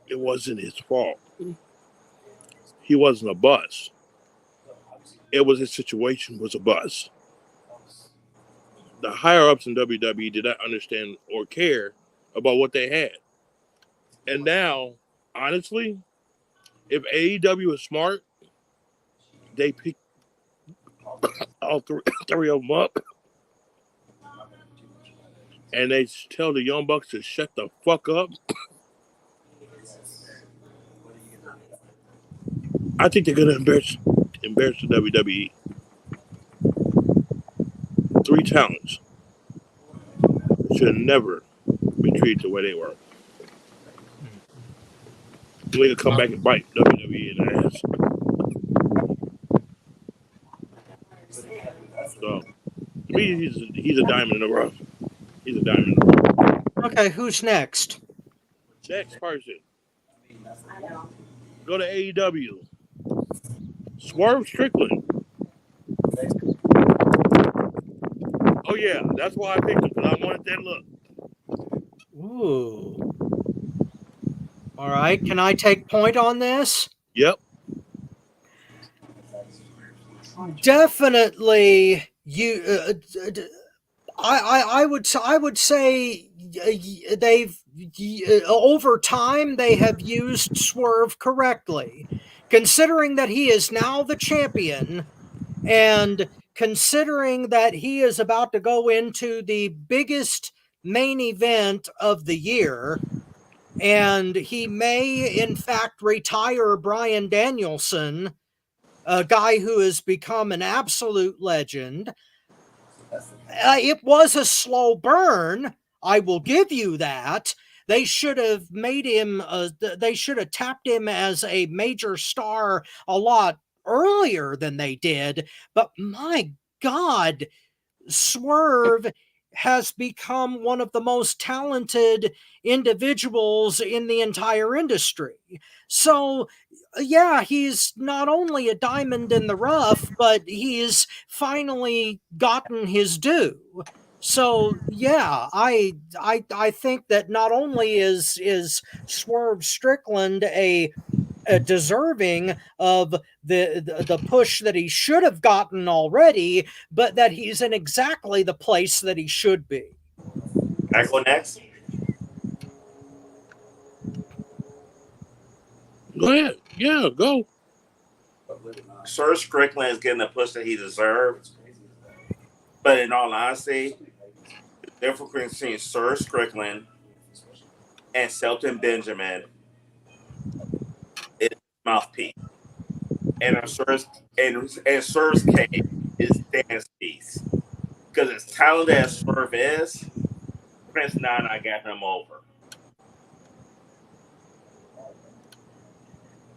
it wasn't his fault. He wasn't a buzz. His situation was a buzz. The higher ups in WWE did not understand or care about what they had. And now, honestly, if AEW is smart, they pick all three of them up and they tell the Young Bucks to shut the fuck up. I think they're going to embarrass the WWE. 3 talents should have never been treated the way they were. They could come back and bite WWE in the ass. So, to me, he's a diamond in the rough. He's a diamond in the rough. Okay, who's next? Next person. Go to AEW. Swerve Strickland. Oh yeah, that's why I picked him, because I wanted that look. Ooh. All right, can I take point on this? Yep. Definitely, I would say they've over time they have used Swerve correctly, considering that he is now the champion, and considering that he is about to go into the biggest main event of the year, and he may in fact retire Bryan Danielson, a guy who has become an absolute legend. It was a slow burn, I will give you that. They should have made him, they should have tapped him as a major star a lot earlier than they did. But my God, Swerve has become one of the most talented individuals in the entire industry. So, yeah, he's not only a diamond in the rough, but he's finally gotten his due. So, yeah, I think that not only is Swerve Strickland a deserving of the push that he should have gotten already, but that he's in exactly the place that he should be. Can I go next? Go ahead. Yeah, go. Sir Strickland is getting the push that he deserved. But in all honesty, the difference between Sir Strickland and Shelton Benjamin is mouthpiece. And Sir's case is dance piece. Because as talented as Swerve is, Prince Nana got him over.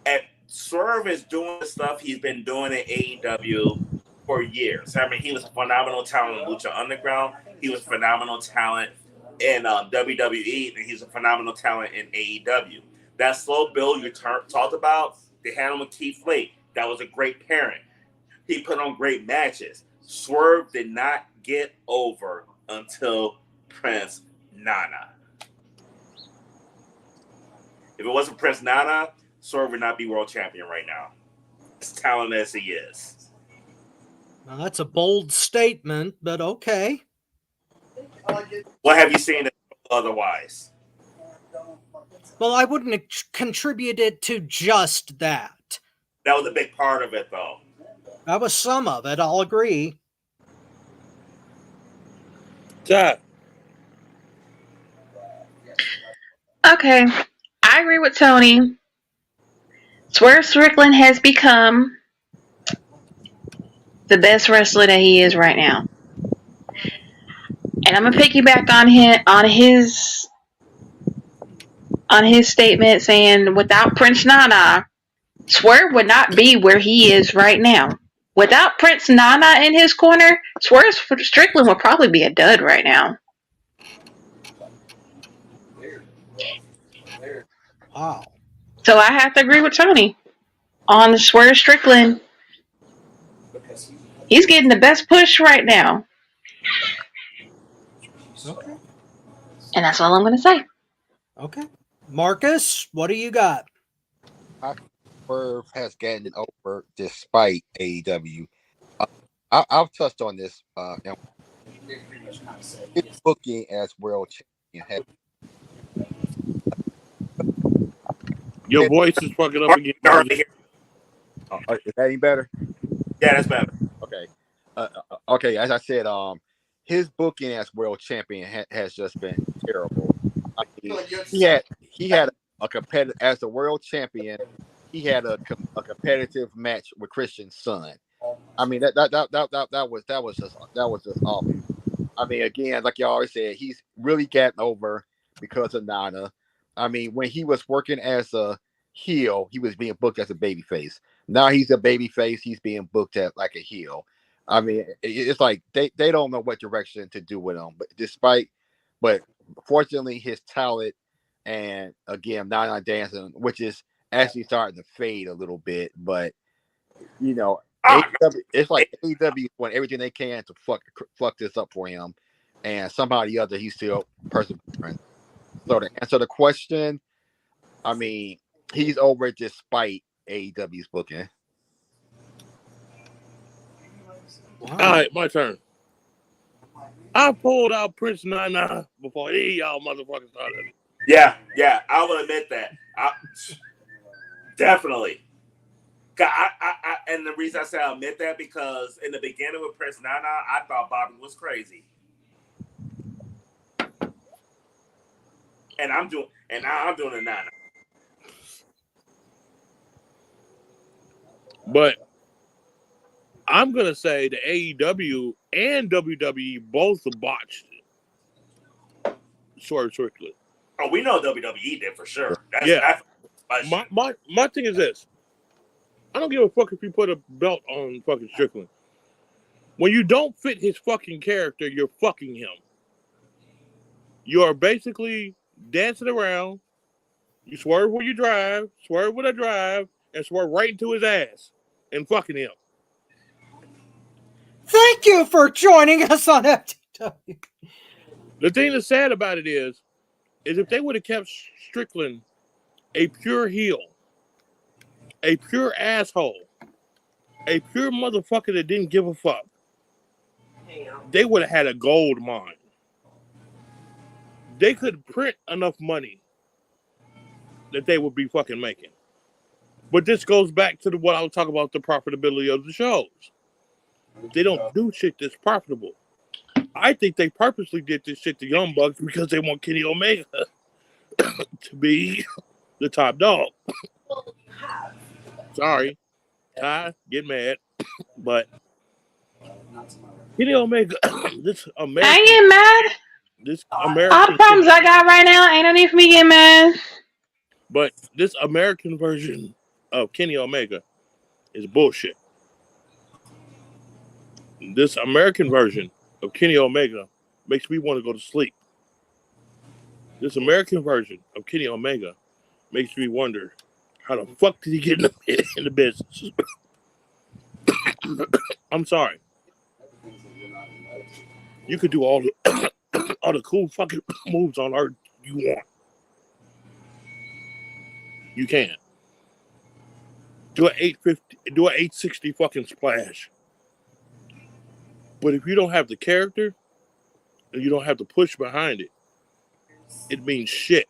And Swerve is doing the stuff he's been doing in AEW for years. I mean, he was a phenomenal talent in Lucha Underground. He was phenomenal talent in WWE, and he's a phenomenal talent in AEW. That slow build you talked about, they had him with Keith Lee. That was a great pairing. He put on great matches. Swerve did not get over until Prince Nana. If it wasn't Prince Nana, Swerve would not be world champion right now. As talented as he is. Now, that's a bold statement, but okay. What have you seen otherwise? Well, I wouldn't contribute it to just that. That was a big part of it, though. That was some of it, I'll agree. Jack. Okay, I agree with Tony. Swerve Strickland has become the best wrestler that he is right now. And I'm gonna piggyback on his statement saying without Prince Nana, Swerve would not be where he is right now. Without Prince Nana in his corner, Swerve Strickland would probably be a dud right now. Wow. So I have to agree with Tony on Swerve Strickland. He's getting the best push right now. Okay. And that's all I'm going to say. Okay. Marcus, what do you got? Swerve has gotten over despite AEW. I've touched on this. His booking as world champion. Your voice is fucking up again. Is that any better? Yeah, that's better. Okay. Okay. As I said, his booking as world champion has just been terrible. I mean, he had a competitive as the world champion. He had a competitive match with Christian's son. I mean that was just awful. I mean, again, like you always said, he's really gotten over because of Nana. I mean, when he was working as a heel, he was being booked as a babyface. Now he's a babyface, he's being booked as like a heel. I mean, it's like they don't know what direction to do with him. But fortunately, his talent and again, Nana dancing, which is actually starting to fade a little bit. But you know, it's like AEW doing everything they can to fuck this up for him, and somehow or the other he's still persevering. So to answer the question, I mean, he's over despite AEW's booking. All right, my turn. I pulled out Prince Nana before any of y'all motherfuckers started. Yeah, I will admit that. Definitely. And the reason I say I admit that because in the beginning with Prince Nana, I thought Bobby was crazy. And now I'm doing a Nana. But I'm gonna say the AEW and WWE both botched it. Swerve Strickland. Oh, we know WWE did for sure. That's my thing is this. I don't give a fuck if you put a belt on fucking Strickland. When you don't fit his fucking character, you're fucking him. You are basically dancing around. You swerve when you drive, swerve when I drive, and swerve right into his ass and fucking him. Thank you for joining us on FTW. The thing that's sad about it is if they would have kept Strickland a pure heel, a pure asshole, a pure motherfucker that didn't give a fuck, they would have had a gold mine. They could print enough money that they would be fucking making. But this goes back to what I was talking about, the profitability of the shows. They don't do shit that's profitable. I think they purposely did this shit to Young Bucks because they want Kenny Omega to be the top dog. Sorry. I get mad. But Kenny Omega, this American... I ain't getting mad. This American... All problems I got right now, ain't no need for me getting mad. But this American version of Kenny Omega is bullshit. This American version of Kenny Omega makes me want to go to sleep. This American version of Kenny Omega makes me wonder how the fuck did he get in the business? I'm sorry. You could do all the cool fucking moves on earth you want. You can. Do an 850, do an 860 fucking splash. But if you don't have the character and you don't have the push behind it, it means shit.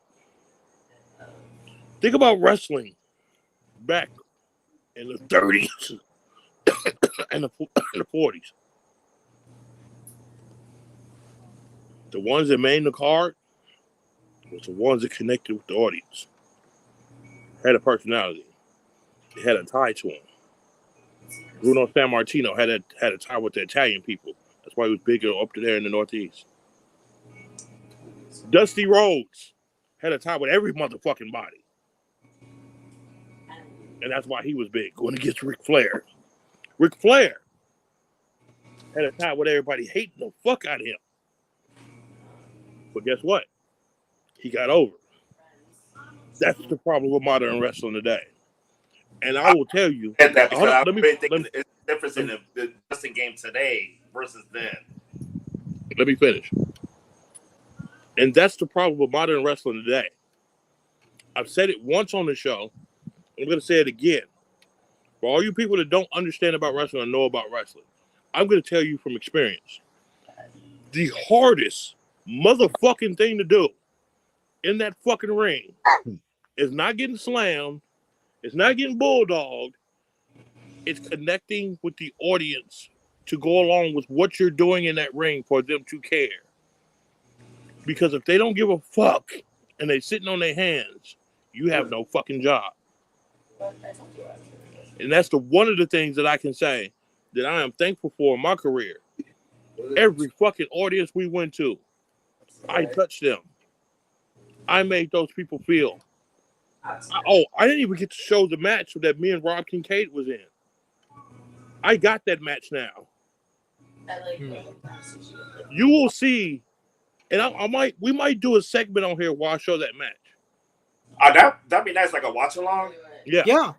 Think about wrestling back in the 30s and the 40s. The ones that made the card was the ones that connected with the audience. Had a personality. They had a tie to them. Bruno Sammartino had a tie with the Italian people. That's why he was bigger up there in the Northeast. Dusty Rhodes had a tie with every motherfucking body. And that's why he was big going against Ric Flair. Ric Flair had a tie with everybody hating the fuck out of him. But guess what? He got over. That's the problem with modern wrestling today. And I will tell you. I think it's the difference in the wrestling game today versus then. Let me finish. And that's the problem with modern wrestling today. I've said it once on the show. I'm going to say it again. For all you people that don't understand about wrestling or know about wrestling, I'm going to tell you from experience. The hardest motherfucking thing to do in that fucking ring is not getting slammed. It's not getting bulldogged. It's connecting with the audience to go along with what you're doing in that ring for them to care. Because if they don't give a fuck and they're sitting on their hands, you have no fucking job. And that's one of the things that I can say that I am thankful for in my career. Every fucking audience we went to, I touched them. I made those people feel. I didn't even get to show the match that me and Rob Kincaid was in. I got that match now. You will see, and we might do a segment on here where I show that match. That'd be nice, like a watch along. Yeah.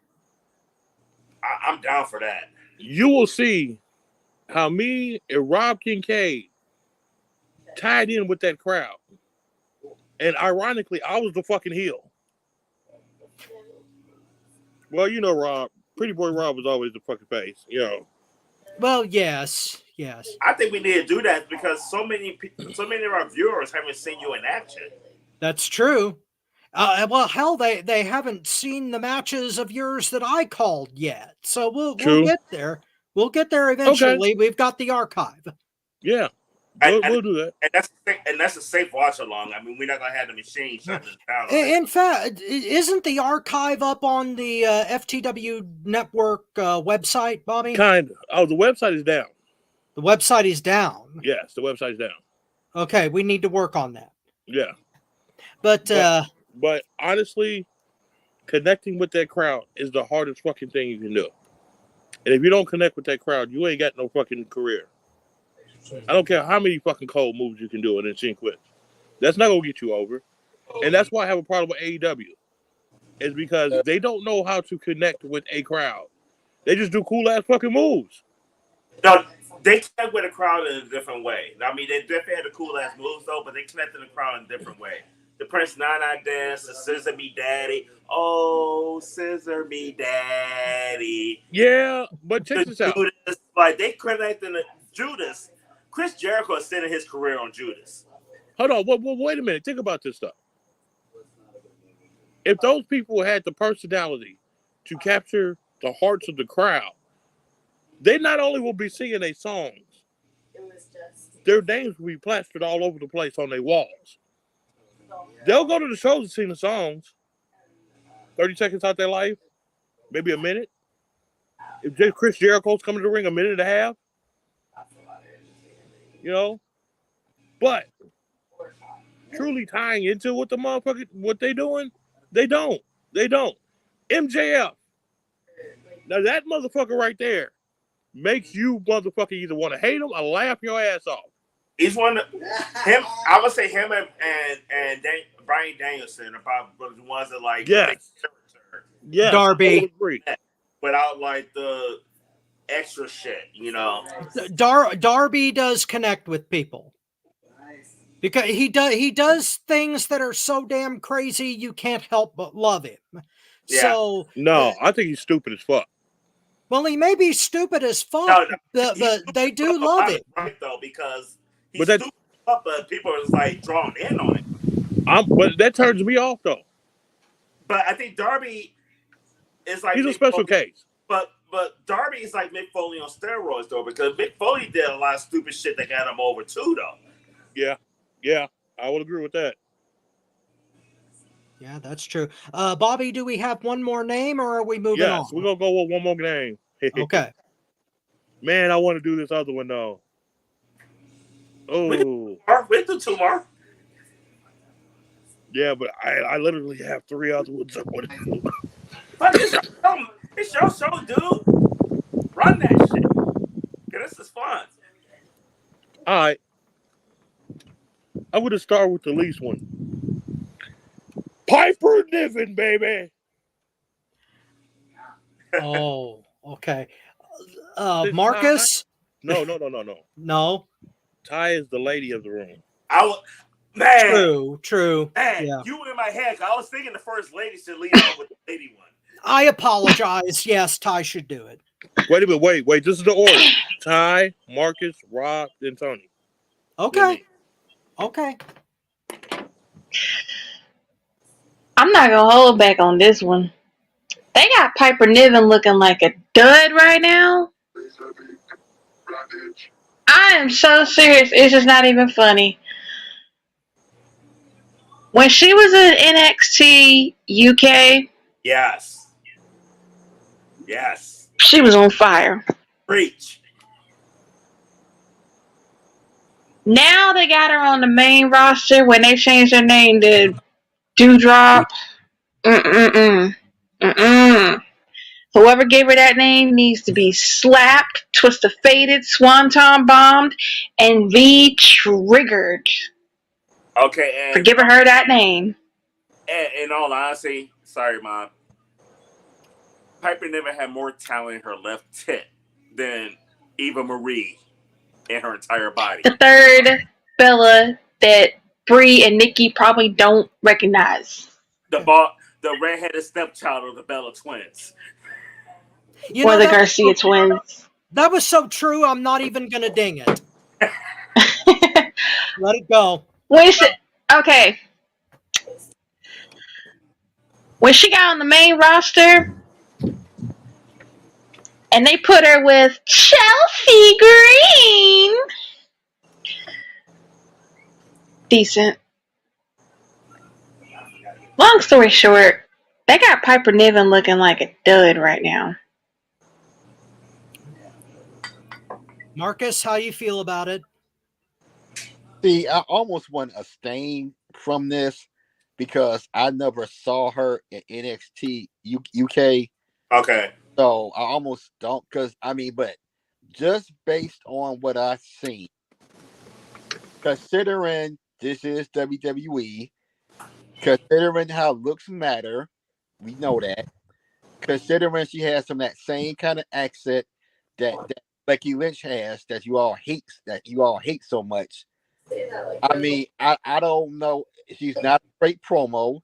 I'm down for that. You will see how me and Rob Kincaid tied in with that crowd. And ironically, I was the fucking heel. Well, you know, Rob, Pretty Boy Rob was always the fucking face, you know. Well, yes. I think we need to do that because so many of our viewers haven't seen you in action. That's true. Well, hell, they haven't seen the matches of yours that I called yet. So we'll get there. We'll get there eventually. Okay. We've got the archive. Yeah. We'll do that. And that's a safe watch along. I mean, we're not going to have the machine shutting us down. In fact, isn't the archive up on the FTW network website, Bobby? Kind of. Oh, the website is down. The website is down? Yes, the website is down. Okay, we need to work on that. Yeah. But honestly, connecting with that crowd is the hardest fucking thing you can do. And if you don't connect with that crowd, you ain't got no fucking career. I don't care how many fucking cold moves you can do and then she quit. That's not going to get you over. And that's why I have a problem with AEW. Is because they don't know how to connect with a crowd. They just do cool ass fucking moves. No, they connect with a crowd in a different way. I mean, they definitely had the cool ass moves though, but they connected the crowd in a different way. The Prince Nana dance, the Scissor Me Daddy. Oh, Scissor Me Daddy. Yeah, but check this out. Judas, like they connected Judas. Chris Jericho extended his career on Judas. Hold on, wait a minute. Think about this stuff. If those people had the personality to capture the hearts of the crowd, they not only will be singing their songs, their names will be plastered all over the place on their walls. They'll go to the shows and sing the songs. 30 seconds out their life, maybe a minute. If Chris Jericho's coming to the ring, a minute and a half. You know? But truly tying into what the motherfucker, what they doing, they don't. MJF. Now that motherfucker right there makes you motherfucker either want to hate him or laugh your ass off. He's one of him. I would say him and Bryan Danielson are probably the ones that like yeah, Darby without like the extra shit, you know. Darby does connect with people because he does things that are so damn crazy you can't help but love him. Yeah. So no, I think he's stupid as fuck. Well, he may be stupid as fuck, but they do love it. Right though, because he's stupid, but people are like drawn in on it. But that turns me off though. But I think Darby is like he's a special case. But Darby is like Mick Foley on steroids though, because Mick Foley did a lot of stupid shit that got him over too though. Yeah, I would agree with that. Yeah, that's true. Bobby, do we have one more name or are we moving on? Yes, we're going to go with one more name. Okay. Man, I want to do this other one, though. Oh. We do two more. Yeah, but I literally have three other ones I want to do. But it's your show, dude. Run that shit. This is fun. All right. I'm going to start with the least one. Piper Niven, baby. Oh, okay. Marcus? No. No. Ty is the lady of the room. True. Man, yeah. You were in my head. I was thinking the first lady should lead on with the lady one. I apologize. Yes, Ty should do it. Wait a minute. Wait. This is the order. Ty, Marcus, Rob, then Tony. Okay. I'm not going to hold back on this one. They got Piper Niven looking like a dud right now. I am so serious. It's just not even funny. When she was in NXT UK, yes, she was on fire. Preach. Now they got her on the main roster when they changed her name to Dewdrop. Whoever gave her that name needs to be slapped, twisted faded, swanton bombed, and triggered Okay, for and giving her that name. in all honesty, sorry, Mom. Piper never had more talent in her left tit than Eva Marie in her entire body. The third Bella that Bree and Nikki probably don't recognize. The redheaded stepchild of the Bella twins. Or the Garcia twins. That was so true, I'm not even going to ding it. Let it go. Okay. When she got on the main roster, and they put her with Chelsea Green. Decent. Long story short, they got Piper Niven looking like a dud right now. Marcus, how you feel about it? See, I almost want to abstain from this because I never saw her in NXT UK. Okay. So I almost don't, but just based on what I've seen, considering this is WWE, considering how looks matter, we know that. Considering she has some of that same kind of accent that Becky Lynch has that you all hate so much. I mean, I don't know. She's not a great promo.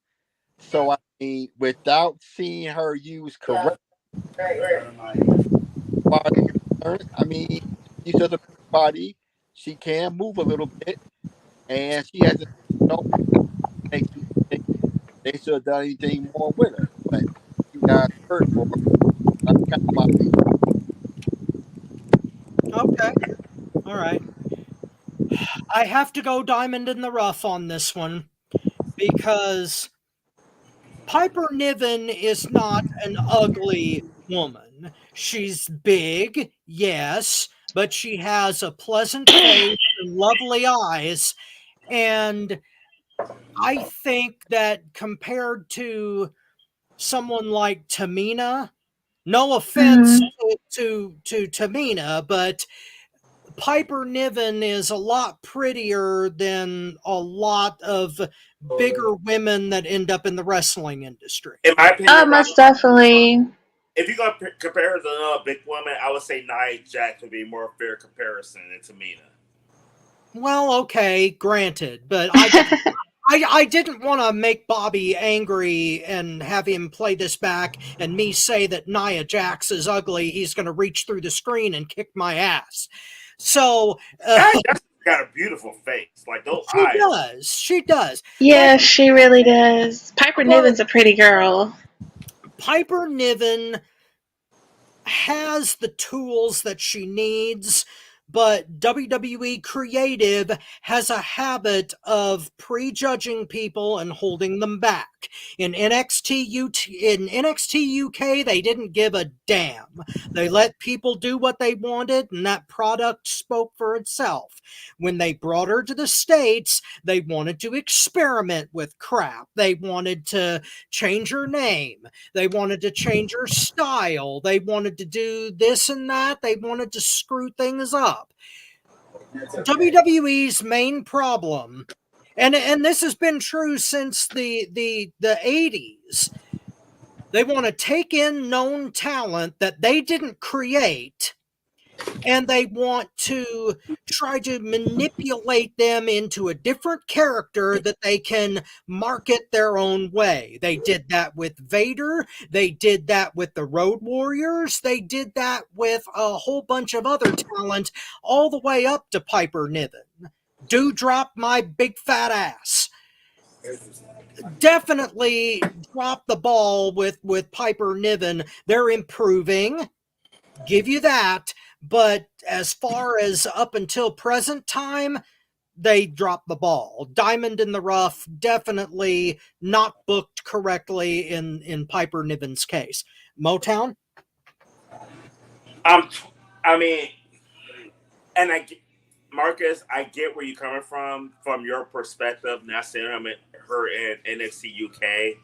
So I mean, without seeing her use correct body, I mean, she's just a body. She can move a little bit, and she has makes me think they should have done anything more with her. But you got hurt for her. That's kind of my opinion. Okay. All right. I have to go diamond in the rough on this one because Piper Niven is not an ugly woman. She's big, yes, but she has a pleasant face and lovely eyes. And I think that compared to someone like Tamina, no offense to Tamina, but Piper Niven is a lot prettier than a lot of bigger women that end up in the wrestling industry. In my opinion, Most definitely. If you're gonna compare her to another big woman, I would say Nia Jax would be a more fair comparison than Tamina. Well, okay, granted, but I didn't want to make Bobby angry and have him play this back and me say that Nia Jax is ugly. He's going to reach through the screen and kick my ass. So Nia Jax got a beautiful face, like those eyes. She does. Yeah, she really does. Piper Niven's a pretty girl. Piper Niven has the tools that she needs, but WWE Creative has a habit of prejudging people and holding them back. In NXT UK, they didn't give a damn. They let people do what they wanted, and that product spoke for itself. When they brought her to the States, they wanted to experiment with crap. They wanted to change her name. They wanted to change her style. They wanted to do this and that. They wanted to screw things up. WWE's main problem, and this has been true since the 80s, they want to take in known talent that they didn't create, and they want to try to manipulate them into a different character that they can market their own way. They did that with Vader. They did that with the Road Warriors. They did that with a whole bunch of other talent, all the way up to Piper Niven. Do drop my big fat ass. Definitely drop the ball with Piper Niven. They're improving. Give you that. But as far as up until present time, they dropped the ball. Diamond in the rough, definitely not booked correctly in Piper Niven's case. Motown? Marcus, I get where you're coming from your perspective. Not seeing her in NXT UK.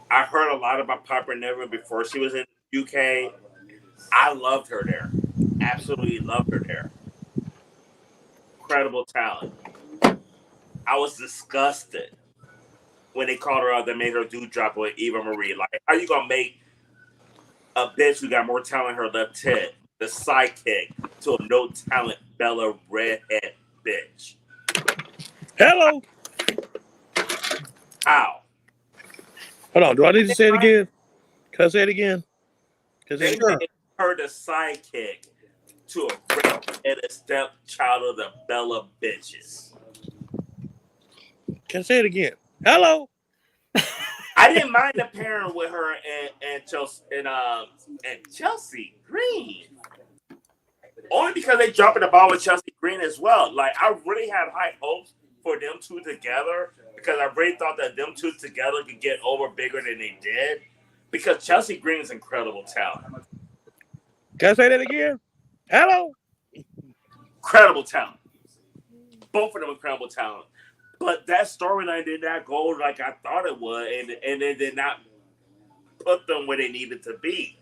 I heard a lot about Piper Niven before she was in UK. I loved her there. Absolutely loved her there. Incredible talent. I was disgusted when they called her out. They made her do drop with Eva Marie. Like, how you gonna make a bitch who got more talent in her left tit the sidekick to a no talent Bella redhead bitch? Hello. How? Hold on. Do I need to say it again? Can I say it again? They made her the sidekick to a redheaded stepchild of the Bella bitches. Can I say it again? Hello. I didn't mind the pairing with her and Chelsea Green. Only because they jumping the ball with Chelsea Green as well. Like, I really had high hopes for them two together because I really thought that them two together could get over bigger than they did. Because Chelsea Green is incredible talent. Can I say that again? Hello. Incredible talent. Both of them incredible talent. But that storyline did not go like I thought it would, and they did not put them where they needed to be.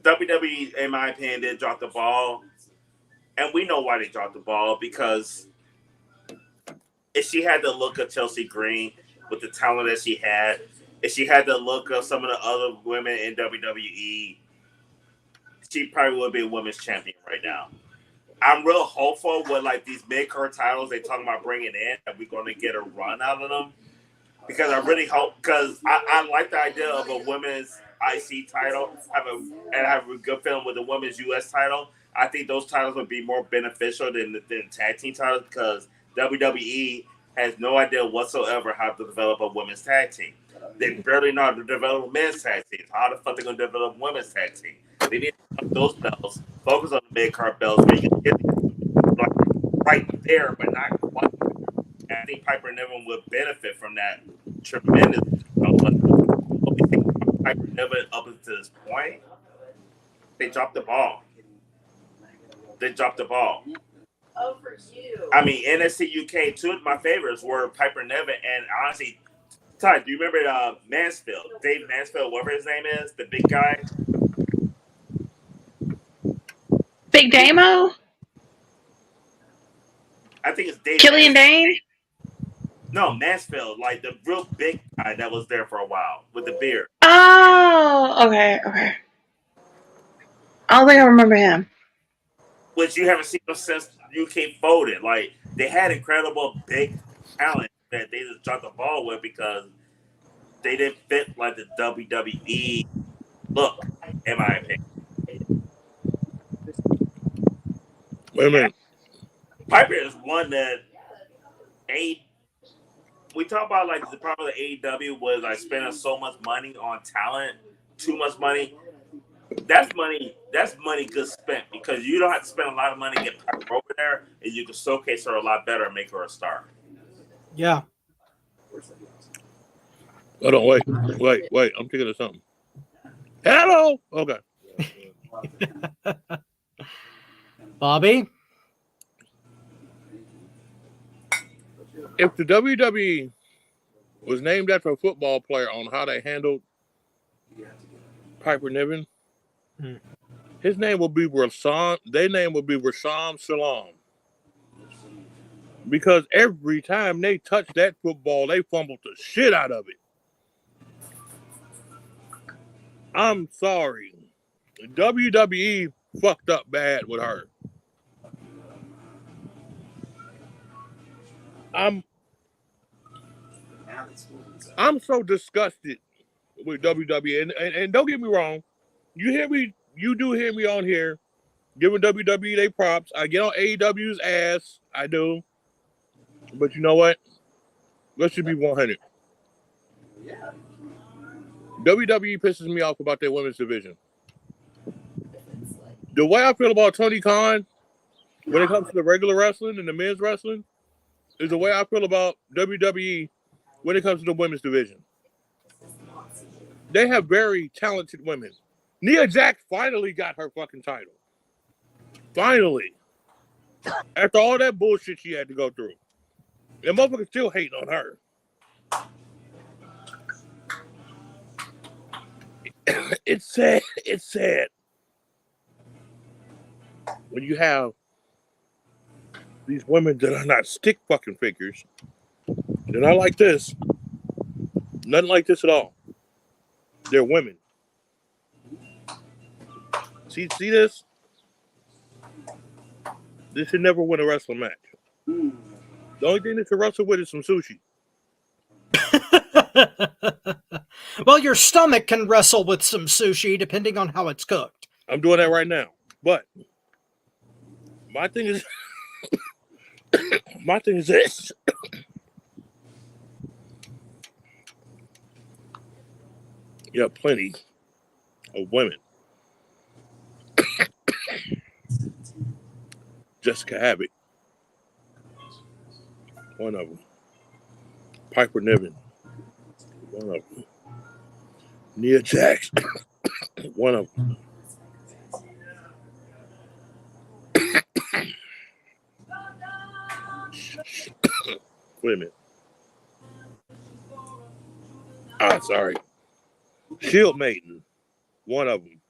WWE, in my opinion, did drop the ball. And we know why they dropped the ball, because if she had the look of Chelsea Green with the talent that she had, if she had the look of some of the other women in WWE, she probably would be a women's champion right now. I'm real hopeful with like these mid-card titles they talking about bringing in that we're going to get a run out of them, because I really hope, because I like the idea of a women's IC title, have a good feeling with the women's US title. I think those titles would be more beneficial than the tag team titles, because WWE has no idea whatsoever how to develop a women's tag team. They barely know how to develop a men's tag team. How the fuck they going to develop a women's tag team? They need to put those belts, focus on the mid-card belts, where you can get like right there, but not quite. And I think Piper Niven would benefit from that tremendously. Piper Niven up until this point, they dropped the ball. Oh, for you. I mean, NXT UK, two of my favorites were Piper Niven and, honestly, Ty, do you remember Mansfield? Dave Mansfield, whatever his name is, the big guy? Big Damo? I think it's Dave. Killian Dane? No, Mansfield, like the real big guy that was there for a while with the beard. Oh, okay. I don't think I remember him. Which you haven't seen him since UK folded. Like, they had incredible big talent that they just dropped the ball with because they didn't fit like the WWE look, in my opinion. Wait a minute. Piper is one that we talk about, like, the problem with AEW was like spending so much money on talent, too much money. That's money good spent, because you don't have to spend a lot of money to get Piper over there, and you can showcase her a lot better and make her a star. Yeah. Hold on, wait. I'm thinking of something. Hello. Okay. Bobby? If the WWE was named after a football player on how they handled Piper Niven, his name would be Rasam. Their name would be Rasam Salam. Because every time they touch that football, they fumbled the shit out of it. I'm sorry. WWE fucked up bad with her. I'm so disgusted with WWE. And don't get me wrong. You do hear me on here giving WWE their props. I get on AEW's ass. I do. But you know what? Let's just be 100. WWE pisses me off about their women's division. The way I feel about Tony Khan when it comes to the regular wrestling and the men's wrestling is the way I feel about WWE when it comes to the women's division. They have very talented women. Nia Jax finally got her fucking title. Finally. After all that bullshit she had to go through. And motherfuckers still hating on her. It's sad. It's sad. When you have these women that are not stick fucking figures, they're not like this. Nothing like this at all. They're women. See this? This should never win a wrestling match. The only thing that should wrestle with is some sushi. Well, your stomach can wrestle with some sushi depending on how it's cooked. I'm doing that right now. But my thing is this. You have plenty of women. Jessica Havoc, one of them. Piper Niven, one of them. Nia Jax, one of them. Wait a minute. Sorry. Shield Maiden, one of them.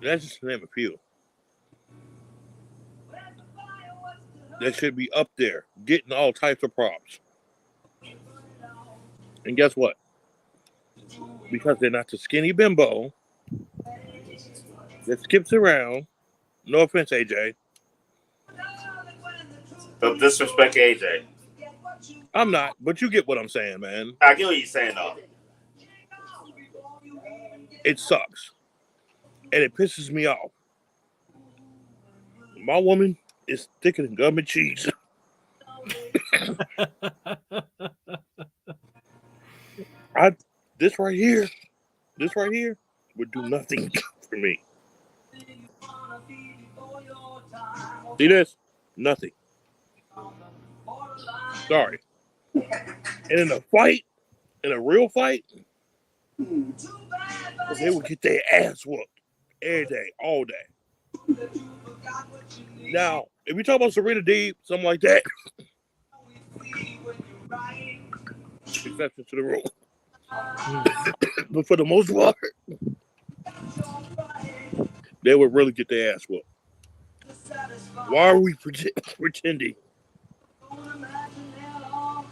That's just to name a few. That should be up there, getting all types of props. And guess what? Because they're not the skinny bimbo that skips around. No offense, AJ. Don't disrespect AJ. I'm not, but you get what I'm saying, man. I get what you're saying, though. It sucks. And it pisses me off. My woman is thicker than gum and cheese. This right here would do nothing for me. See this? Nothing. Sorry. And in a fight, in a real fight, they would get their ass whooped every day, all day. Now, if we talk about Serena Deeb, something like that, exception to the rule. But for the most part, they would really get their ass whooped. Why are we pretending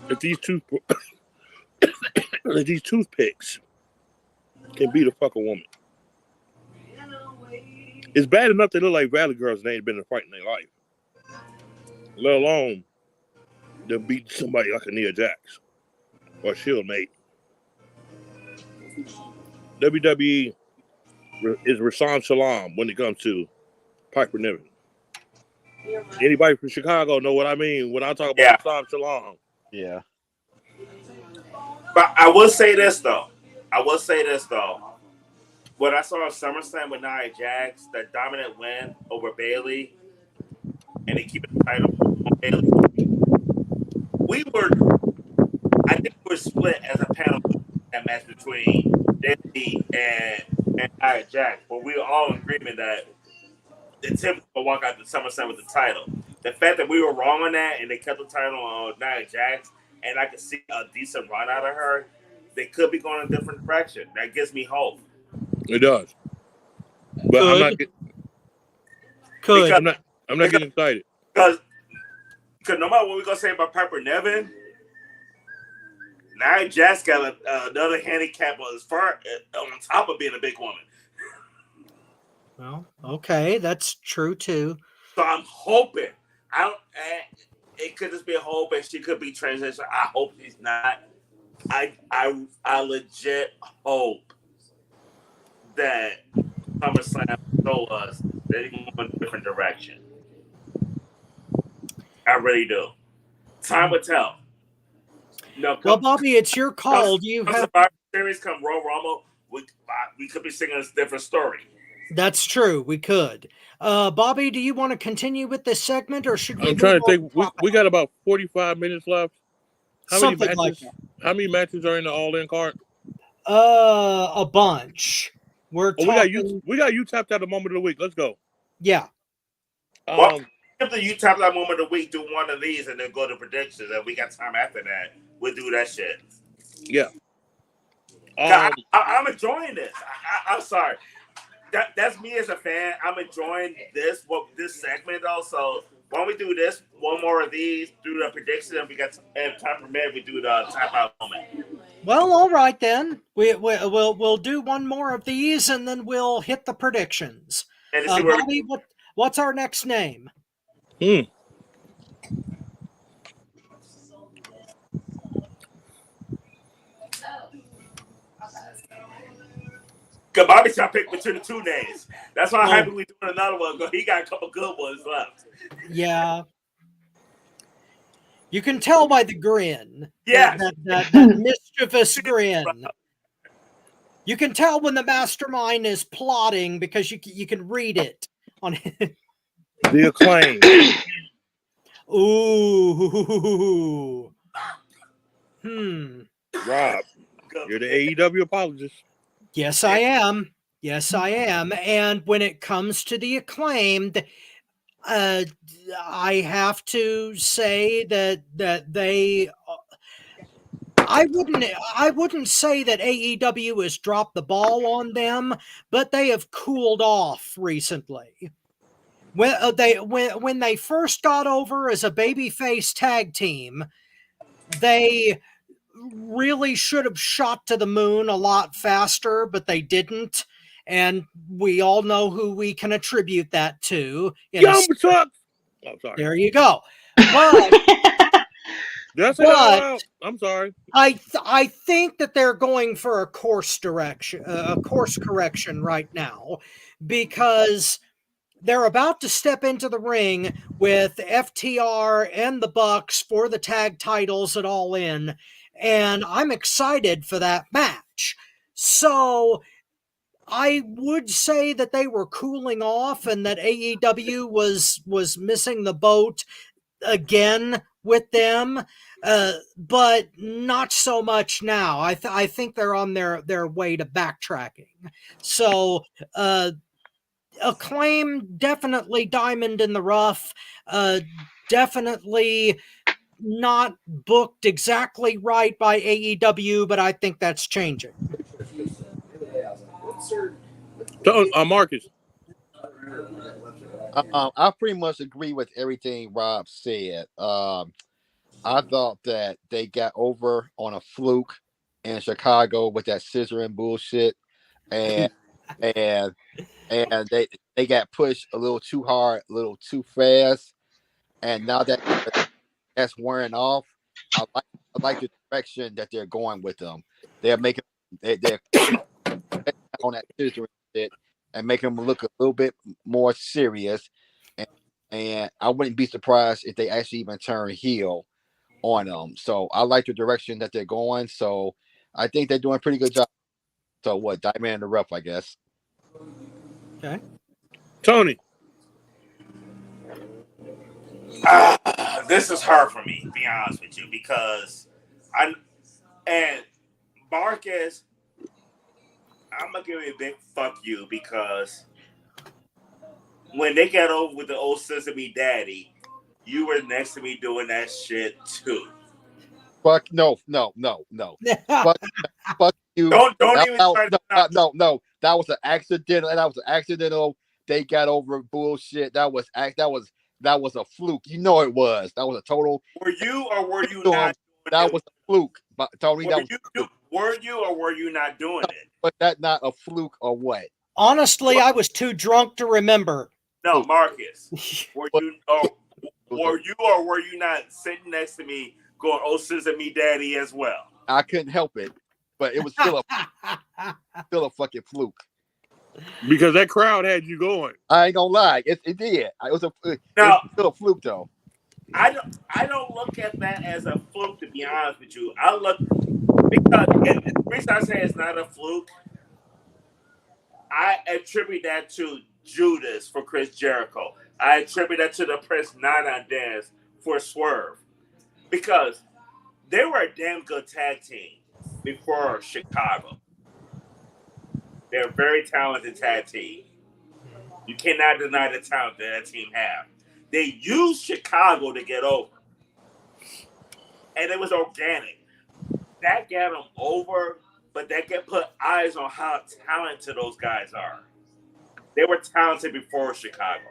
that these toothpicks can beat a fucking woman? It's bad enough they look like Valley Girls and they ain't been in a fight in their life. Let alone they'll beat somebody like a Nia Jax or Shield Mate. WWE is Rasan Shalom when it comes to Piper Niven. Anybody from Chicago know what I mean when I talk about Rasan Shalom. Yeah. But I will say this though. What I saw on SummerSlam with Nia Jax, the dominant win over Bayley, and they keep the title on Bayley. I think we were split as a panel that match between Bayley and Nia Jax, but we were all in agreement that the Tim will walk out the SummerSlam with the title. The fact that we were wrong on that and they kept the title on Nia Jax, and I could see a decent run out of her, they could be going in a different direction. That gives me hope. It does. But I'm not getting excited. Because no matter what we're going to say about Piper Niven, Nia Jax got another handicap on top of being a big woman. Well, okay, that's true too. So I'm hoping. It could just be a hope, and she could be transitioned. I hope she's not. I legit hope that SummerSlam show us that he can go in a different direction. I really do. Time will tell. No, well, Bobby, it's your call. You have Survivor Series come Royal Rumble. We could be singing a different story. That's true. We could. Bobby, do you want to continue with this segment, or should we? I'm trying to think. We got about 45 minutes left. Something like that. How many matches are in the All In card? A bunch. We got you tapped out the moment of the week. Let's go. Yeah. Well, if the Utah moment of the week, do one of these and then go to predictions, and we got time after that, we'll do that shit. Yeah. I'm enjoying this. I'm sorry. That's me as a fan. I'm enjoying this segment though. So why don't we do this one more of these, do the prediction, and we got time permit, we do the tap out moment. Well, all right then. We'll do one more of these and then we'll hit the predictions. And to see where Bobby, what's our next name? Cause Bobby trying to pick between the two names. That's why I'm happy we doing another one. He got a couple good ones left. Yeah. You can tell by the grin. Yeah. That mischievous grin. You can tell when the mastermind is plotting because you can read it on the Acclaim. Ooh. Rob, you're the AEW apologist. Yes, I am. Yes, I am. And when it comes to the Acclaimed, I have to say that they. I wouldn't say that AEW has dropped the ball on them, but they have cooled off recently. When they first got over as a babyface tag team, they really should have shot to the moon a lot faster, but they didn't. And we all know who we can attribute that to. Oh, sorry. There you go. But I'm sorry. I think that they're going for a course correction right now, because they're about to step into the ring with FTR and the Bucks for the tag titles at All In, and I'm excited for that match. So I would say that they were cooling off and that AEW was missing the boat again with them, but not so much now. I think they're on their way to backtracking. So Acclaim, definitely diamond in the rough, definitely not booked exactly right by AEW, but I think that's changing. Marcus. I pretty much agree with everything Rob said. I thought that they got over on a fluke in Chicago with that scissoring bullshit, and they got pushed a little too hard, a little too fast, and now that that's wearing off, I like the direction that they're going with them. They're making they're on that scissoring shit and making them look a little bit more serious, and I wouldn't be surprised if they actually even turn heel on them. So I like the direction that they're going. So I think they're doing a pretty good job. So what? Diamond in the rough, I guess. Okay. Tony. This is hard for me, to be honest with you, because Marcus, I'm gonna give you a big fuck you, because when they got over with the old Sesame Daddy, you were next to me doing that shit too. Fuck no. fuck you. Don't even try to no. That was an accidental. They got over bullshit. That was a fluke. You know it was. That was a total. Were you or were you not? That was a fluke, Tony. Were you or were you not doing it? But that not a fluke or what? Honestly, I was too drunk to remember. No, Marcus. Were you or were you not sitting next to me going, "Oh, Sesame Daddy" as well? I couldn't help it, but it was still a fucking fluke. Because that crowd had you going. I ain't gonna lie, it did. It was still a fluke though. I don't look at that as a fluke, to be honest with you. I look, because the reason I say it's not a fluke, I attribute that to Judas for Chris Jericho. I attribute that to the Prince Nana dance for Swerve, because they were a damn good tag team before Chicago. They're a very talented tag team. You cannot deny the talent that team have. They used Chicago to get over. And it was organic. That got them over, but that can put eyes on how talented those guys are. They were talented before Chicago.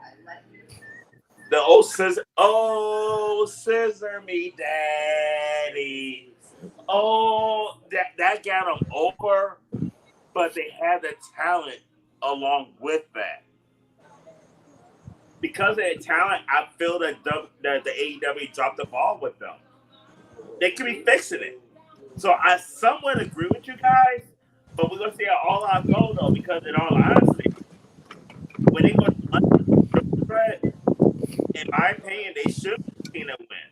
The scissor me daddy. That got them over, but they had the talent along with that. Because of their talent, I feel that the AEW dropped the ball with them. They could be fixing it. So I somewhat agree with you guys, but we're gonna see how all out go though, because in all honesty, when they go to threat, in my opinion, they should be to win.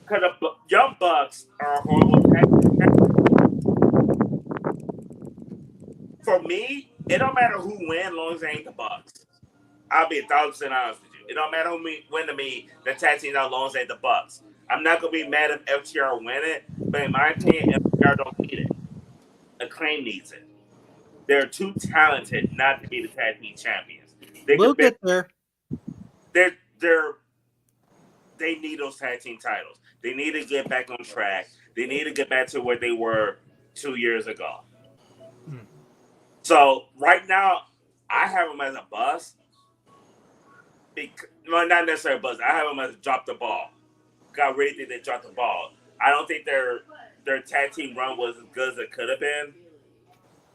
Because the Young Bucks are a horrible tag. For me, it don't matter who wins, as long as it ain't the Bucks. I'll be 1,000% honest with you. It don't matter who win to me. The tag team as long as it ain't the Bucks. I'm not gonna be mad if FTR win it, but in my opinion, FTR don't need it. Acclaim needs it. They're too talented not to be the tag team champions. We'll get there. They need those tag team titles. They need to get back on track. They need to get back to where they were 2 years ago. So right now, I have them as a bust. Well, not necessarily a bust. I have them as a drop the ball. I really think they dropped the ball. I don't think their tag team run was as good as it could have been.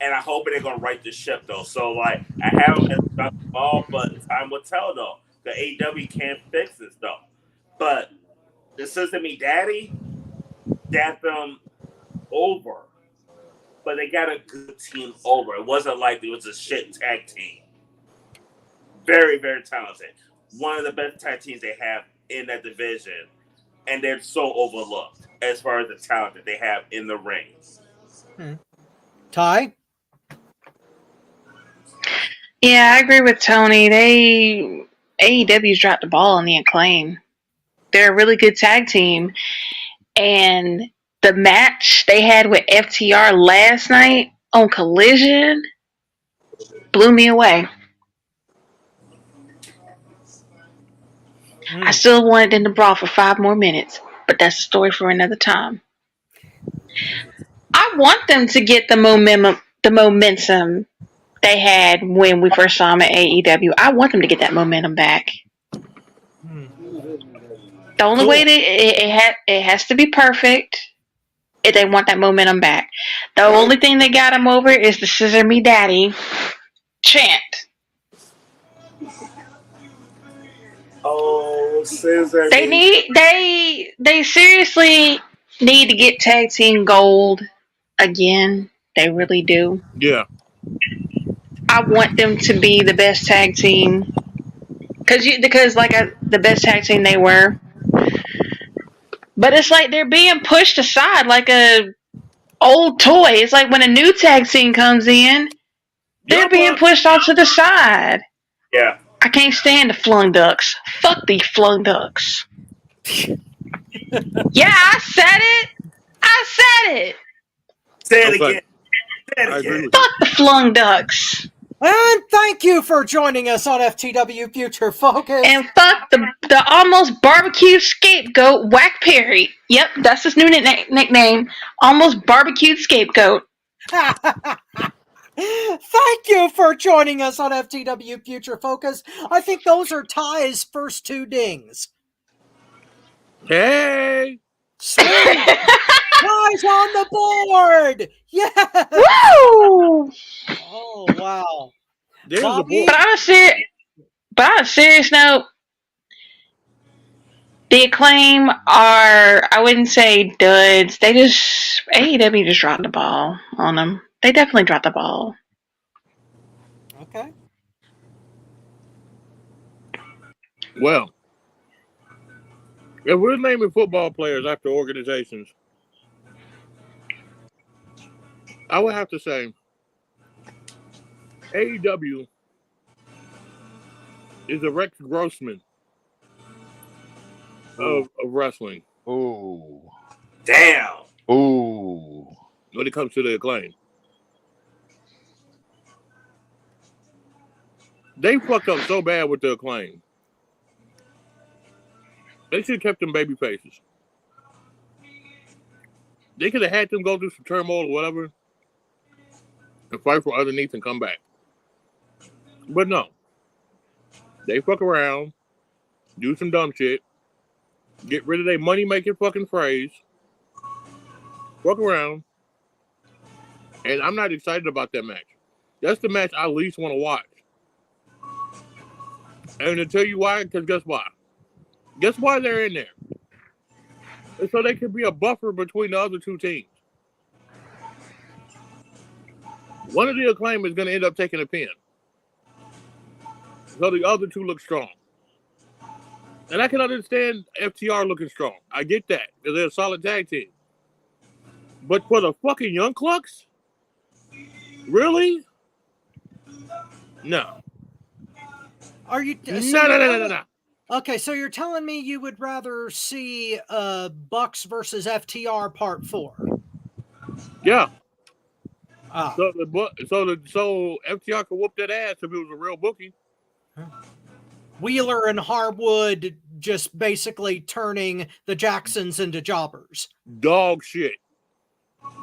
And I hope they're gonna right the ship though. So like I have them as a drop the ball, but time will tell though. The AEW can't fix this though. But the Sister Me Daddy got them over. But they got a good team over. It wasn't like it was a shit tag team. Very, very talented. One of the best tag teams they have in that division. And they're so overlooked as far as the talent that they have in the ring. Ty? Yeah, I agree with Tony. AEW's dropped the ball on the Acclaim. They're a really good tag team. And the match they had with FTR last night on Collision blew me away. I still wanted them to brawl for 5 more minutes, but that's a story for another time. I want them to get the momentum they had when we first saw them at AEW. I want them to get that momentum back. The only way it has to be perfect if they want that momentum back. The only thing that got them over is the Scissor Me Daddy chant. Oh, Scissor They seriously need to get tag team gold again. They really do. Yeah. I want them to be the best tag team because like the best tag team they were. But it's like they're being pushed aside like a old toy. It's like when a new tag team comes in, they're being pushed off to the side. Yeah. I can't stand the Flung Ducks. Fuck the Flung Ducks. Yeah, I said it. Say it again. Fuck the Flung Ducks. And thank you for joining us on FTW Future Focus. And fuck the almost barbecued scapegoat, Whack Perry. Yep, that's his new nickname. Almost barbecued scapegoat. Thank you for joining us on FTW Future Focus. I think those are Ty's first 2 dings. Hey! Sweet! Ty's on the board! Yes! Woo! Oh, wow. There's Bobby? But on a serious note, the Acclaim are, I wouldn't say duds. AEW just dropped the ball on them. They definitely dropped the ball. Okay. Well, if we're naming football players after organizations, I would have to say AEW is a Rex Grossman of wrestling. Ooh. Damn. Ooh. When it comes to the Acclaim. They fucked up so bad with the Acclaim. They should have kept them baby faces. They could have had them go through some turmoil or whatever and fight for underneath and come back. But no. They fuck around, do some dumb shit, get rid of their money-making fucking phrase, fuck around, and I'm not excited about that match. That's the match I least want to watch. And to tell you why, because guess why? Guess why they're in there? And so they could be a buffer between the other two teams. One of the Acclaim is going to end up taking a pin. So the other two look strong. And I can understand FTR looking strong. I get that, because they're a solid tag team. But for the fucking Young Clucks? Really? No. Are you? No. Okay, so you're telling me you would rather see Bucks versus FTR Part 4? Yeah. Ah. So FTR could whoop that ass if it was a real booking. Wheeler and Harwood just basically turning the Jacksons into jobbers. Dog shit.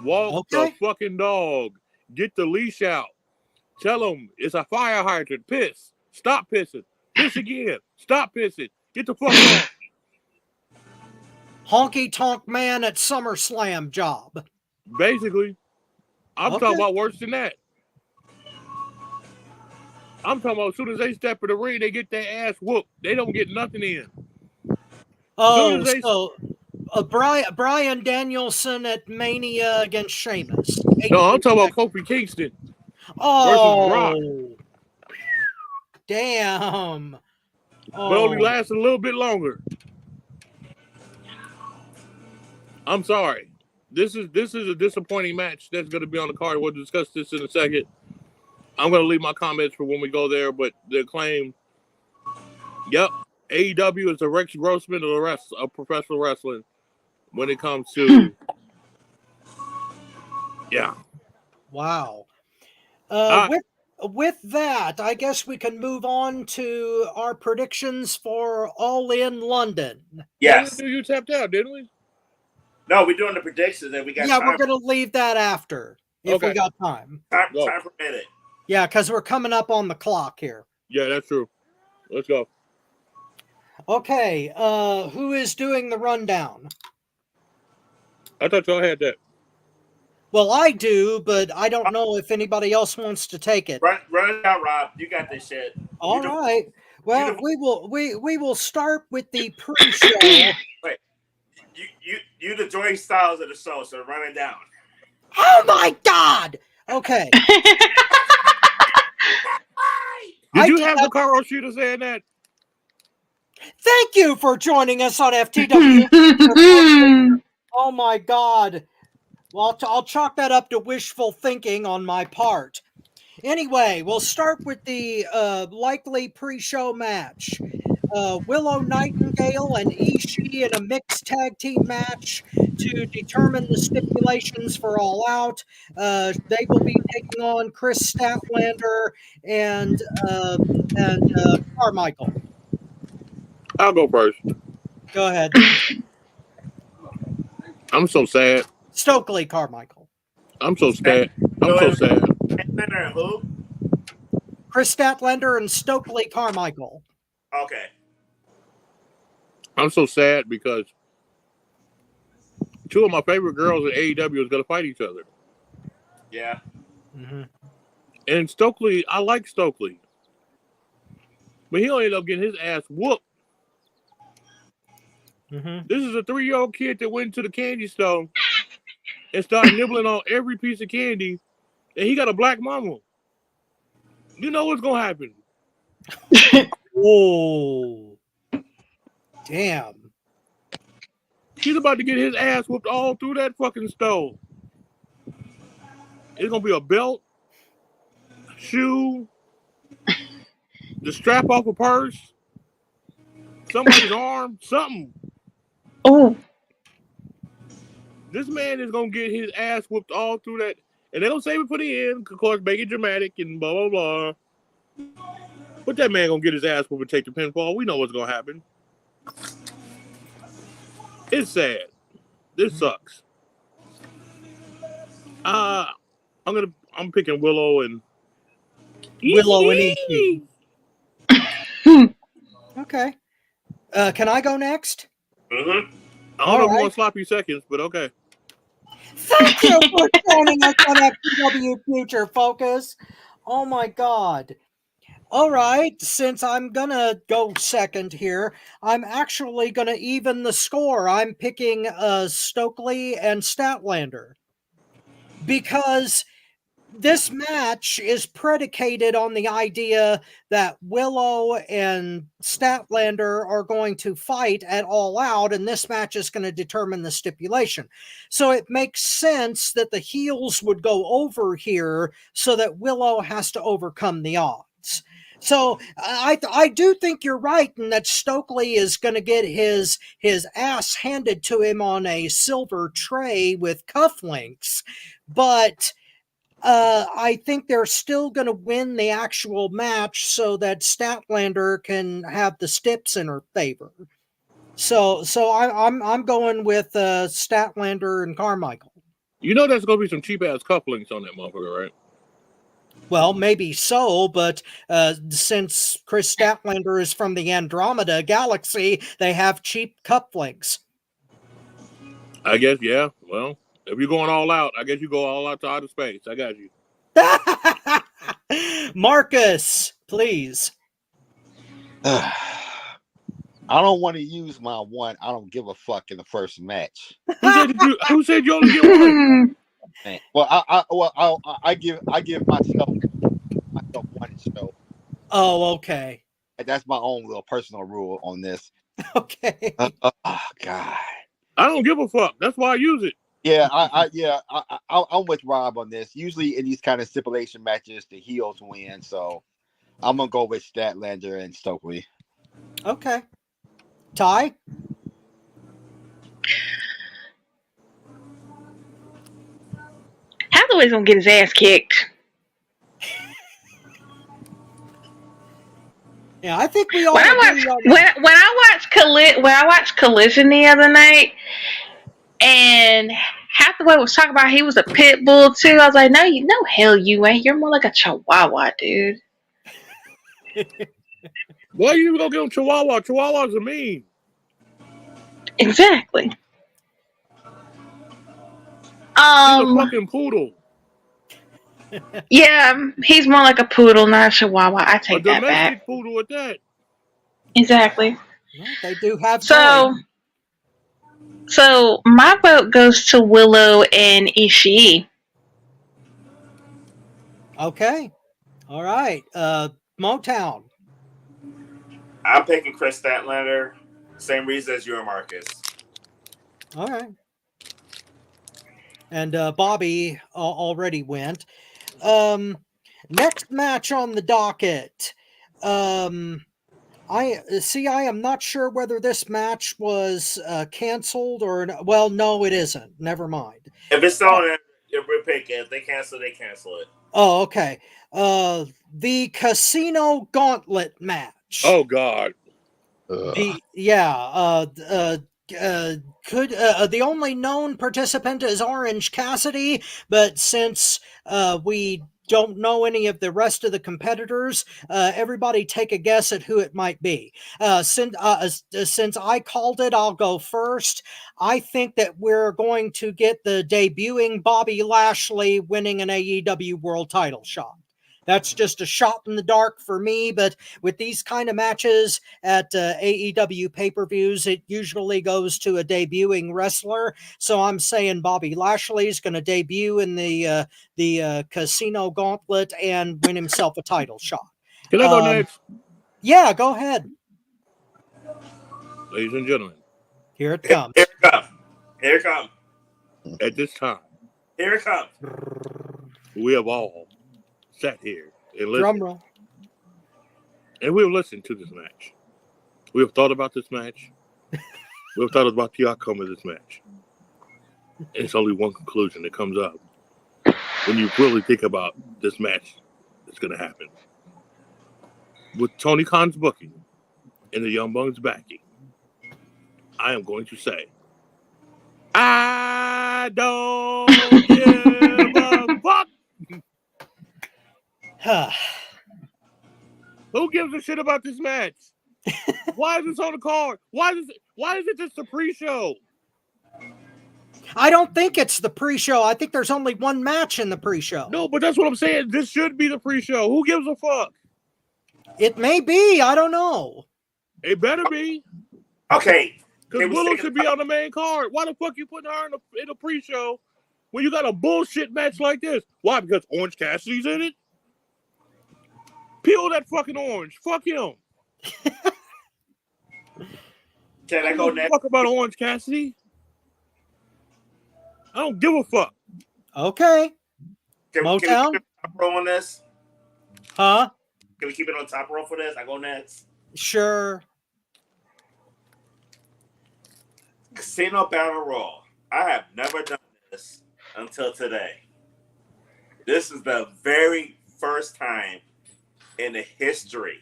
Walk Okay. the fucking dog. Get the leash out. Tell them it's a fire hydrant. Piss. Stop pissing. Piss again. Stop pissing. Get the fuck off. Honky Tonk Man at SummerSlam job. Basically. I'm Okay. talking about worse than that. I'm talking about as soon as they step in the ring, they get their ass whooped. They don't get nothing in. Oh, they- so Brian Danielson at Mania against Sheamus. No, I'm talking about Kofi Kingston. Oh, Brock. Damn. Oh. But only lasts a little bit longer. I'm sorry. This is a disappointing match that's going to be on the card. We'll discuss this in a second. I'm going to leave my comments for when we go there, but the Acclaim, yep, AEW is the Rex Grossman of professional wrestling when it comes to, yeah. Wow. With that, I guess we can move on to our predictions for All In London. Yes. You tapped out, didn't we? No, we're doing the predictions and we got Yeah, time. we're going to leave that after if we got time. Time for a minute. Yeah, because we're coming up on the clock here. Yeah, that's true. Let's go. Okay, who is doing the rundown? I thought y'all had that. Well, I do, but I don't know if anybody else wants to take it. Run it out, Rob. You got this shit. All right. Well, we will start with the pre-show. Wait. You the Joy Styles of the show, so run it down. Oh my God! Okay. Did you have the Carl Shooter saying that? Thank you for joining us on FTW. Oh my God. Well, I'll chalk that up to wishful thinking on my part. Anyway, we'll start with the likely pre-show match. Willow Nightingale and Ishii in a mixed tag team match to determine the stipulations for All Out. They will be taking on Chris Statlander and Carmichael. I'll go first. Go ahead. I'm so sad. Stokely Carmichael. I'm so sad. I'm so sad. Who? Chris Statlander and Stokely Carmichael. Okay. I'm so sad because two of my favorite girls in AEW is going to fight each other. Yeah. Mm-hmm. And Stokely, I like Stokely. But he'll end up getting his ass whooped. Mm-hmm. This is a 3-year-old kid that went to the candy store and started nibbling on every piece of candy, and he got a black mama. You know what's going to happen. Whoa. Damn. He's about to get his ass whooped all through that fucking stove. It's going to be a belt, shoe, the strap off a purse, somebody's arm, something. Oh. This man is going to get his ass whooped all through that. And they don't save it for the end, of course, make it dramatic and blah, blah, blah. But that man going to get his ass whooped and take the pinfall. We know what's going to happen. It's sad. This sucks. I'm picking Willow and Ishii. Okay. Can I go next? Mm-hmm. I don't know if you want sloppy seconds, but okay. Thank you for joining us on FTW Future Focus. Oh my God. All right, since I'm gonna go second here, I'm actually gonna even the score. I'm picking Stokely and Statlander because this match is predicated on the idea that Willow and Statlander are going to fight at All Out, and this match is going to determine the stipulation. So it makes sense that the heels would go over here so that Willow has to overcome the odds. So I do think you're right in that Stokely is going to get his ass handed to him on a silver tray with cufflinks, but I think they're still going to win the actual match so that Statlander can have the stips in her favor. So I'm going with Statlander and Carmichael. You know there's going to be some cheap ass cufflinks on that motherfucker, right? Well, maybe so, but since Chris Statlander is from the Andromeda Galaxy, they have cheap cufflinks. I guess, yeah. Well, if you're going all out, I guess you go all out to outer space. I got you. Marcus, please. I don't want to use my one. I don't give a fuck in the first match. Who said you only get one? Man. Well, I give myself one show. Oh, okay. That's my own little personal rule on this. Okay. Oh God. I don't give a fuck. That's why I use it. Yeah, I'm with Rob on this. Usually in these kind of stipulation matches, the heels win. So I'm gonna go with Statlander and Stokely. Okay. Ty? Hathaway's gonna get his ass kicked. Yeah, I think we all. When I watched Collision the other night, and Hathaway was talking about he was a pit bull too. I was like, no, hell you ain't. You're more like a chihuahua, dude. Why are you gonna give him Chihuahua? Chihuahuas are mean. Exactly. He's a fucking poodle. Yeah, he's more like a poodle, not a chihuahua. I take that back. A domestic poodle at that. Exactly. Well, they do have So my vote goes to Willow and Ishii. Okay. All right. Motown. I'm picking Chris Statlander. Same reason as you and Marcus. All right. And Bobby already went. Next match on the docket. I am not sure whether this match was canceled or well, no, it isn't. Never mind. If it's still on, we're picking. If they cancel it. Oh, okay. The Casino Gauntlet match. Oh God. The only known participant is Orange Cassidy, but since we don't know any of the rest of the competitors, everybody take a guess at who it might be. Since I called it, I'll go first. I think that we're going to get the debuting Bobby Lashley winning an AEW World Title shot. That's just a shot in the dark for me, but with these kind of matches at AEW pay-per-views, it usually goes to a debuting wrestler. So I'm saying Bobby Lashley is going to debut in the Casino Gauntlet and win himself a title shot. Can I go next? Yeah, go ahead. Ladies and gentlemen. Here it comes. Here it comes. At this time. Here it comes. We have all sat here and listened. Drum roll. And we have listened to this match. We have thought about this match. We have thought about the outcome of this match. And it's only one conclusion that comes up when you really think about this match that's going to happen. With Tony Khan's booking and the Young Bucks backing, I am going to say I don't give a fuck. Who gives a shit about this match? Why is this on the card? Why is it just a pre-show? I don't think it's the pre-show. I think there's only one match in the pre-show. No, but that's what I'm saying. This should be the pre-show. Who gives a fuck? It may be. I don't know. It better be. Okay. Because Willow should be on the main card. Why the fuck you putting her in a pre-show when you got a bullshit match like this? Why? Because Orange Cassidy's in it? Peel that fucking orange. Fuck him. Can I go next? Fuck about Orange Cassidy. I don't give a fuck. Okay. Can we keep it on top row on this? Huh? Can we keep it on top row for this? I go next. Sure. Casino Battle Royal. I have never done this until today. This is the very first time in the history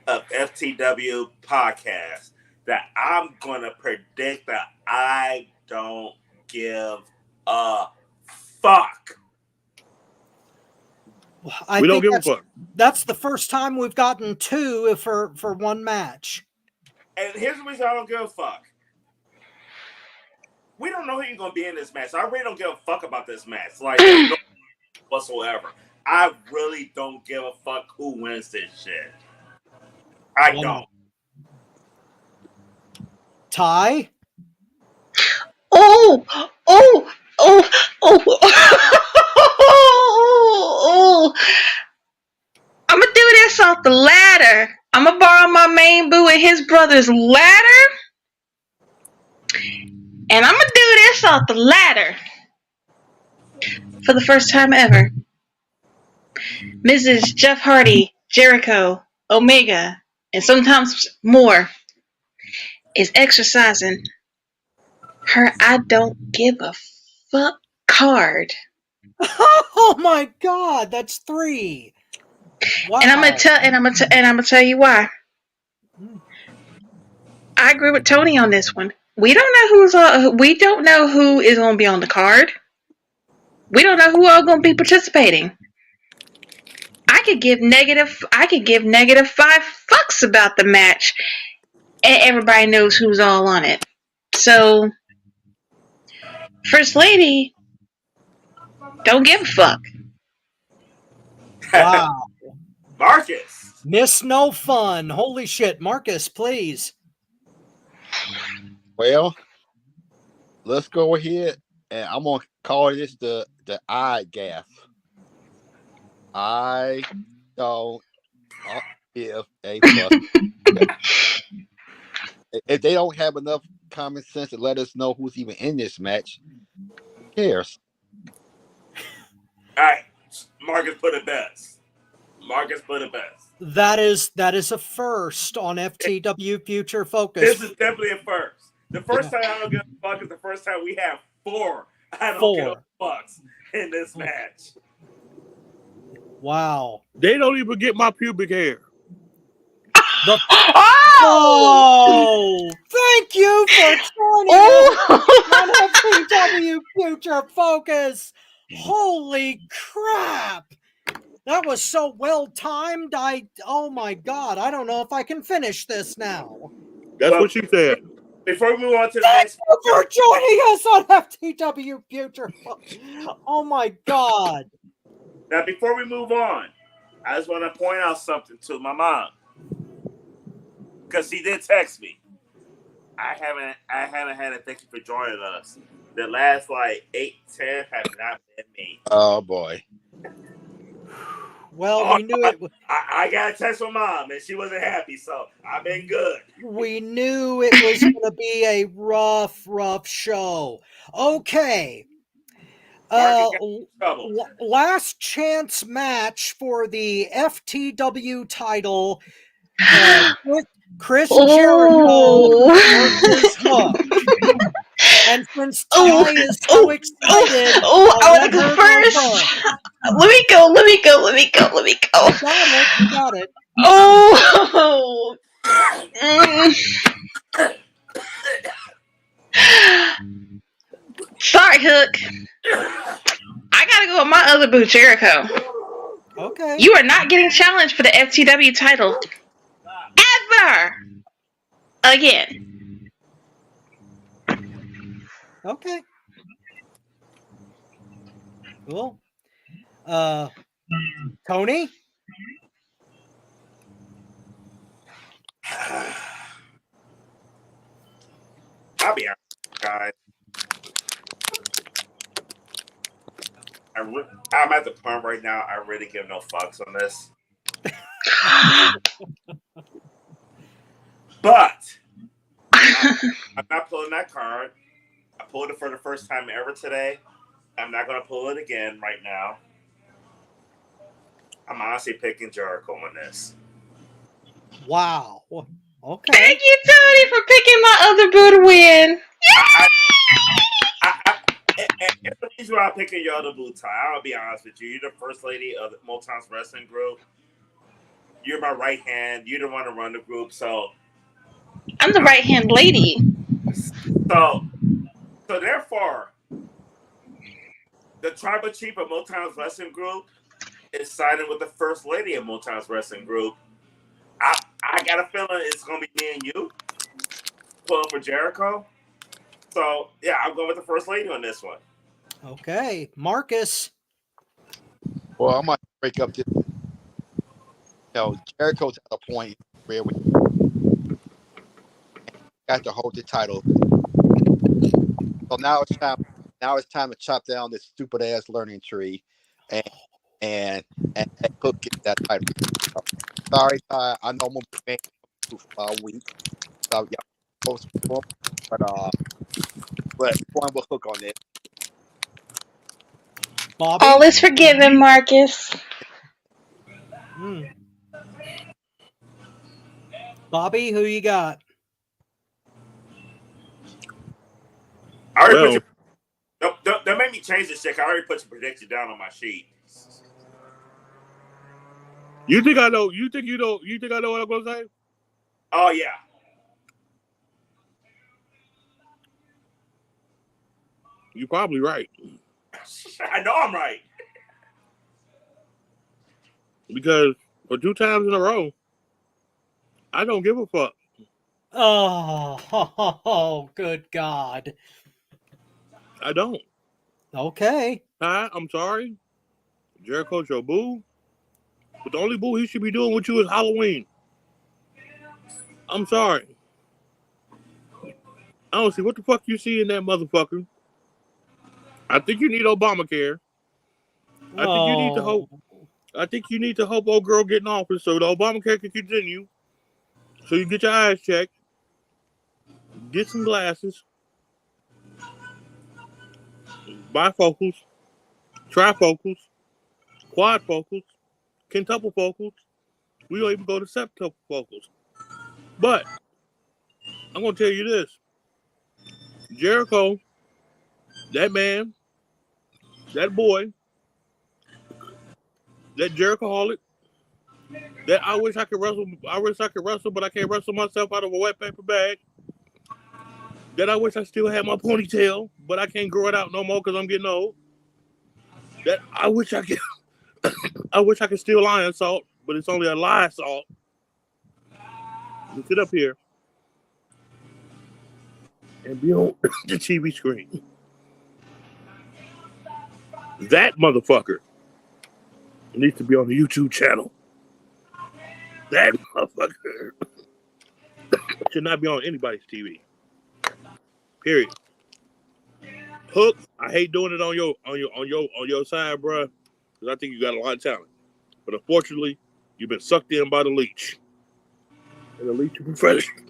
of FTW podcast that I'm going to predict that I don't give a fuck. We don't give a fuck. That's the first time we've gotten two for one match. And here's the reason I don't give a fuck. We don't know who you're going to be in this match. So I really don't give a fuck about this match. Like, no whatsoever. I really don't give a fuck who wins this shit. I don't. Ty? Oh. I'm going to do this off the ladder. I'm going to borrow my main boo and his brother's ladder. And I'm going to do this off the ladder. For the first time ever. Mrs. Jeff Hardy, Jericho, Omega, and sometimes more is exercising her I don't give a fuck card. Oh my God, that's 3. Wow. And I'm gonna tell you why. I agree with Tony on this one. We don't know who is gonna be on the card. We don't know who are gonna be participating. I could give negative 5 fucks about the match, and everybody knows who's all on it. So, First Lady, don't give a fuck. Wow. Marcus. Miss No Fun. Holy shit. Marcus, please. Well, let's go ahead and I'm gonna call this the I gaff. I don't give a fuck. If they don't have enough common sense to let us know who's even in this match, who cares? All right. Marcus put it best. That is a first on FTW Future Focus. This is definitely a first. The first time I don't give a fuck is the first time we have 4 I don't give a fucks in this match. Wow. They don't even get my pubic hair. Oh! Thank you for joining us on FTW Future Focus. Holy crap! That was so well timed. Oh my God! I don't know if I can finish this now. That's what she said. Before we move on to the Thank next, you for joining us on FTW Future Focus. Oh my God! now before we move on, I just want to point out something to my mom. Because she did text me. I haven't had a thank you for joining us. The last 8-10 have not been me. Oh boy. Well, we knew it. I got a text from Mom and she wasn't happy, so I've been good. We knew it was going to be a rough show. Okay. Last chance match for the FTW title. Chris Jericho versus Hook. And since Ty is so excited, I want to go first. Let me go. You got it. Sorry, Hook. I gotta go with my other boo, Jericho. Okay. You are not getting challenged for the FTW title ever again. Okay. Cool. Tony? I'll be honest, guys. I'm at the point right now. I really give no fucks on this. But I'm not pulling that card. I pulled it for the first time ever today. I'm not going to pull it again right now. I'm honestly picking Jericho on this. Wow. Okay. Thank you, Tony, for picking my other boo to win. And the reason why I'm picking your other boo, Ty, I'll be honest with you. You're the first lady of the Motown's wrestling group. You're my right hand. You're the one to run the group. So I'm the right hand lady. So therefore, the tribal chief of Motown's wrestling group is siding with the first lady of Motown's wrestling group. I got a feeling it's gonna be me and you pulling for Jericho. So yeah, I'm going with the first lady on this one. Okay. Marcus. Well, I might break up this. Jericho's at a point where we got to hold the title. So now it's time. Now it's time to chop down this stupid ass learning tree, and Hook get that title. Sorry, I know I'm gonna be for a week. So yeah, but going with Hook on it. Bobby. All is forgiven, Marcus. Bobby, who you got? I already put your, don't make me change this shit. I already put your prediction down on my sheet. You think I know? You think you know? You think I know what I'm gonna say? Oh yeah. You're probably right. I know I'm right. Because for 2 times in a row, I don't give a fuck. Oh, good God. I don't. Okay. Hi, I'm sorry. Jericho's your boo. But the only boo he should be doing with you is Halloween. I'm sorry. I don't see what the fuck you see in that motherfucker. I think you need Obamacare. I think you need to hope. I think you need to hope old girl get in office so the Obamacare can continue. So you get your eyes checked. Get some glasses. Bifocals. Trifocals. Quadfocals. Quintuple focals. We don't even go to septuple focals. But I'm going to tell you this. Jericho, that man, that boy, that Jerichoholic, that I wish I could wrestle, but I can't wrestle myself out of a wet paper bag. That I wish I still had my ponytail, but I can't grow it out no more because I'm getting old. That I wish I could steal lion salt, but it's only a lie salt. You sit up here and be on the TV screen. That motherfucker needs to be on the YouTube channel. That motherfucker should not be on anybody's TV. Period. Hook, I hate doing it on your side, bro, because I think you got a lot of talent. But unfortunately, you've been sucked in by the leech. And the leech of professional,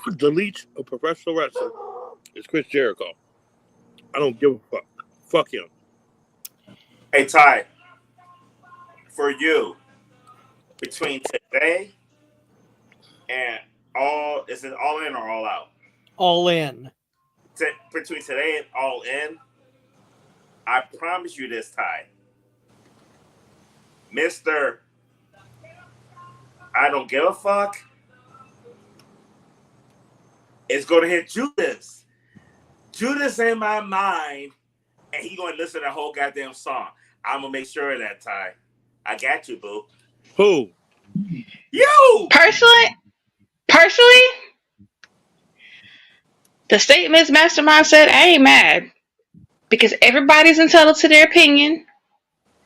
the leech of professional wrestling is Chris Jericho. I don't give a fuck. Fuck him. Hey Ty, for you, between today and is it all in or all out? All in. Between today and all in, I promise you this, Ty. Mr. I don't give a fuck is going to hit Judas. Judas in my mind, and he gonna listen to the whole goddamn song. I'm gonna make sure of that, Ty. I got you, boo. Who? You! Personally, the statements Mastermind said, I ain't mad. Because everybody's entitled to their opinion.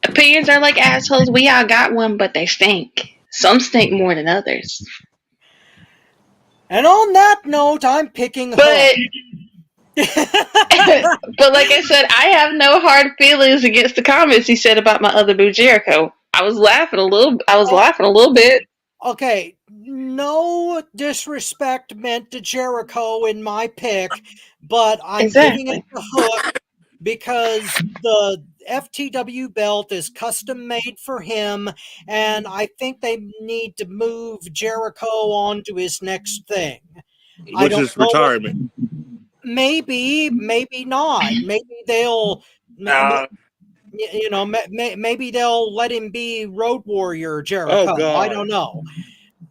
Opinions are like assholes. We all got one, but they stink. Some stink more than others. And on that note, I'm picking But but like I said, I have no hard feelings against the comments he said about my other boo Jericho. I was laughing a little bit. Okay, no disrespect meant to Jericho in my pick, but I'm giving it to Hook because the FTW belt is custom made for him, and I think they need to move Jericho on to his next thing. Which is retirement. Maybe not. Maybe they'll, maybe they'll let him be Road Warrior Jericho. Oh, God. I don't know.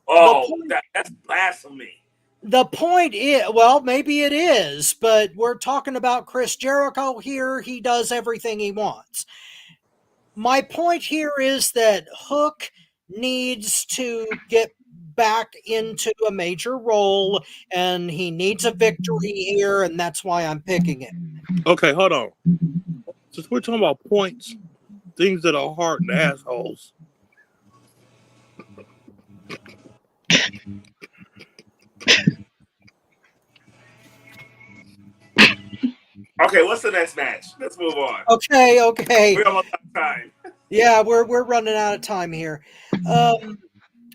Oh, that's blasphemy. The point is, well, maybe it is, but we're talking about Chris Jericho here. He does everything he wants. My point here is that Hook needs to get back into a major role, and he needs a victory here, and that's why I'm picking it. Okay, hold on. Since we're talking about points, things that are hard and assholes. Okay, what's the next match? Let's move on. Okay. We almost out of time. Yeah, we're running out of time here.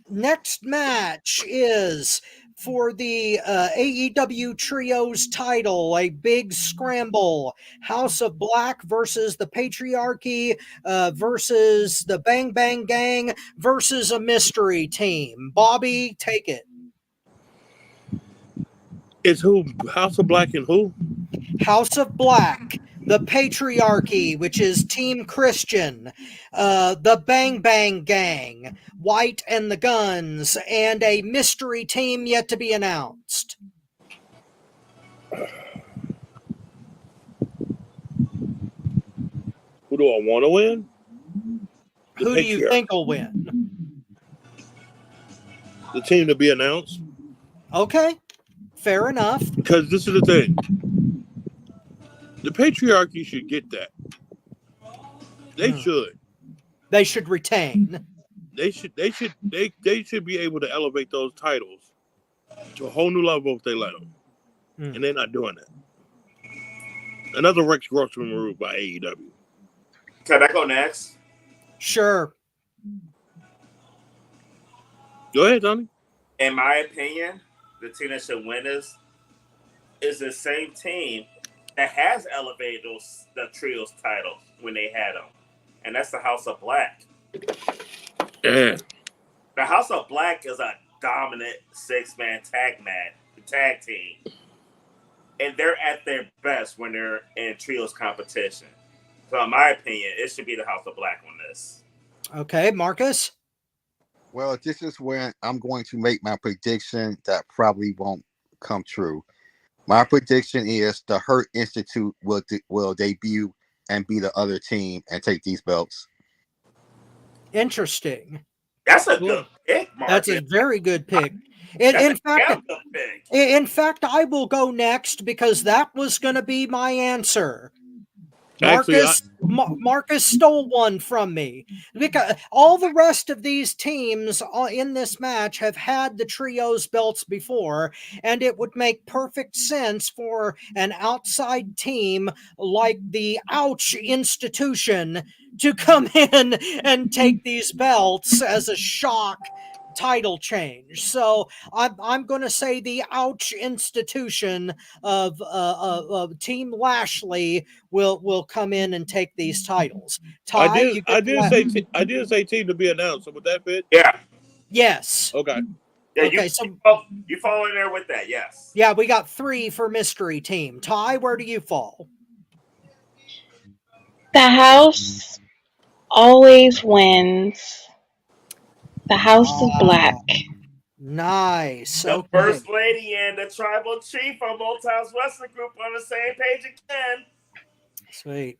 Next match is for the AEW Trios title, a big scramble. House of Black versus the Patriarchy versus the Bang Bang Gang versus a mystery team. Bobby, take it. It's who? House of Black and who? House of Black, the Patriarchy, which is Team Christian, the Bang Bang Gang, White and the Guns, and a mystery team yet to be announced. Who do I want to win? Who do you think will win? The team to be announced. Okay, fair enough. Because this is the thing. The Patriarchy should get that. They should. They should retain. They should be able to elevate those titles to a whole new level if they let them. And they're not doing that. Another Rex Grossman move by AEW. Can I go next? Sure. Go ahead, Tony. In my opinion, the team that should win is the same team that has elevated the trios titles when they had them, and that's the House of Black. Yeah. The House of Black is a dominant six-man tag team, and they're at their best when they're in trios competition. So, in my opinion, it should be the House of Black on this. Okay, Marcus? Well, this is when I'm going to make my prediction that probably won't come true. My prediction is the Hurt Institute will debut and be the other team and take these belts. Interesting. That's a good pick, Marcus. That's a very good pick. In fact, I will go next because that was going to be my answer. Marcus stole one from me because all the rest of these teams in this match have had the trios belts before, and it would make perfect sense for an outside team like the Ouch Institution to come in and take these belts as a shock title change. So I'm going to say the Ouch Institution of Team Lashley will come in and take these titles. Ty, I did say team to be announced. So would that fit? Yeah. Yes. Okay. Yeah, okay. You fall in there with that. Yes. Yeah, we got 3 for mystery team. Ty, where do you fall? The house always wins. The House of Black. Nice. The Okay. First Lady and the Tribal Chief from Old Town's Wrestling Group on the same page again. Sweet.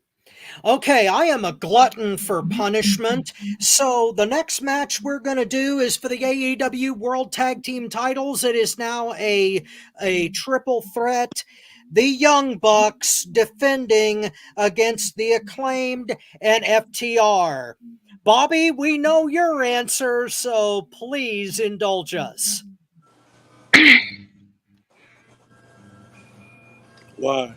Okay, I am a glutton for punishment. So the next match we're going to do is for the AEW World Tag Team titles. It is now a triple threat. The Young Bucks defending against the Acclaimed and FTR. Bobby, we know your answer, so please indulge us. Why?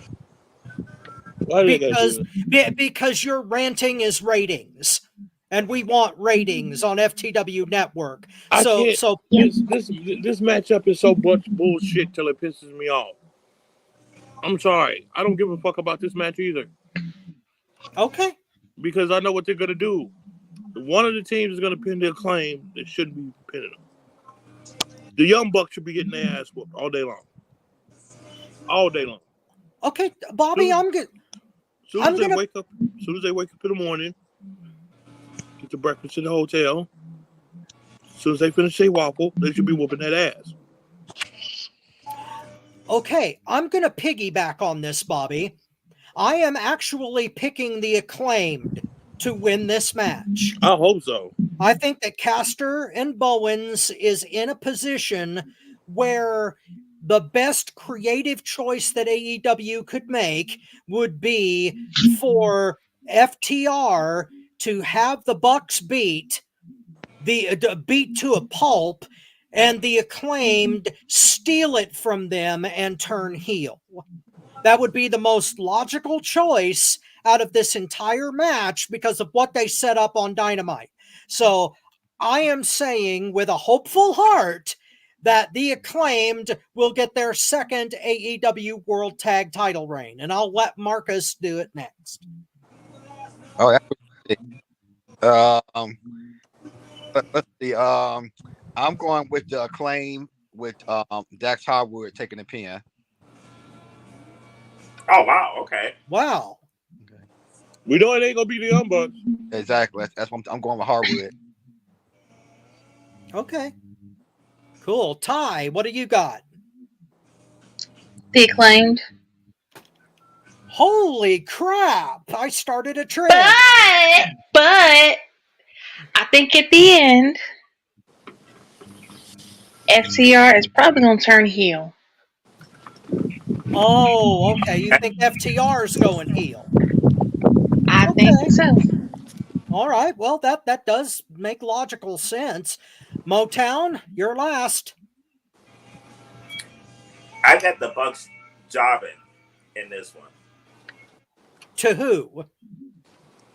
Why do they gotta do that? Because your ranting is ratings. And we want ratings on FTW Network. I can't. So This matchup is so much bullshit till it pisses me off. I'm sorry. I don't give a fuck about this match either. Okay. Because I know what they're gonna do. One of the teams is gonna pin the Acclaim that shouldn't be pinning them. The Young Bucks should be getting their ass whooped all day long. All day long. Okay, Bobby, I'm good. As soon as they wake up in the morning, get to breakfast in the hotel. As soon as they finish their waffle, they should be whooping that ass. Okay, I'm going to piggyback on this, Bobby. I am actually picking the Acclaimed to win this match. I hope so. I think that Caster and Bowens is in a position where the best creative choice that AEW could make would be for FTR to have the Bucks beat to a pulp, and the Acclaimed steal it from them and turn heel. That would be the most logical choice out of this entire match because of what they set up on Dynamite. So I am saying with a hopeful heart that the Acclaimed will get their second AEW World Tag title reign, and I'll let Marcus do it next. Oh, let's see. I'm going with the Acclaim with Dax Harwood taking the pin. Oh wow! Okay. Wow. We know it ain't gonna be the Young Bucks. Exactly. That's what I'm going with Harwood. Okay. Cool. Ty, what do you got? The Acclaimed. Holy crap! I started a trend. But I think at the end, FTR is probably gonna turn heel. Oh, okay. You think FTR is going heel? I think so. All right. Well, that does make logical sense. Motown, you're last. I got the Bucks jobbing in this one. To who?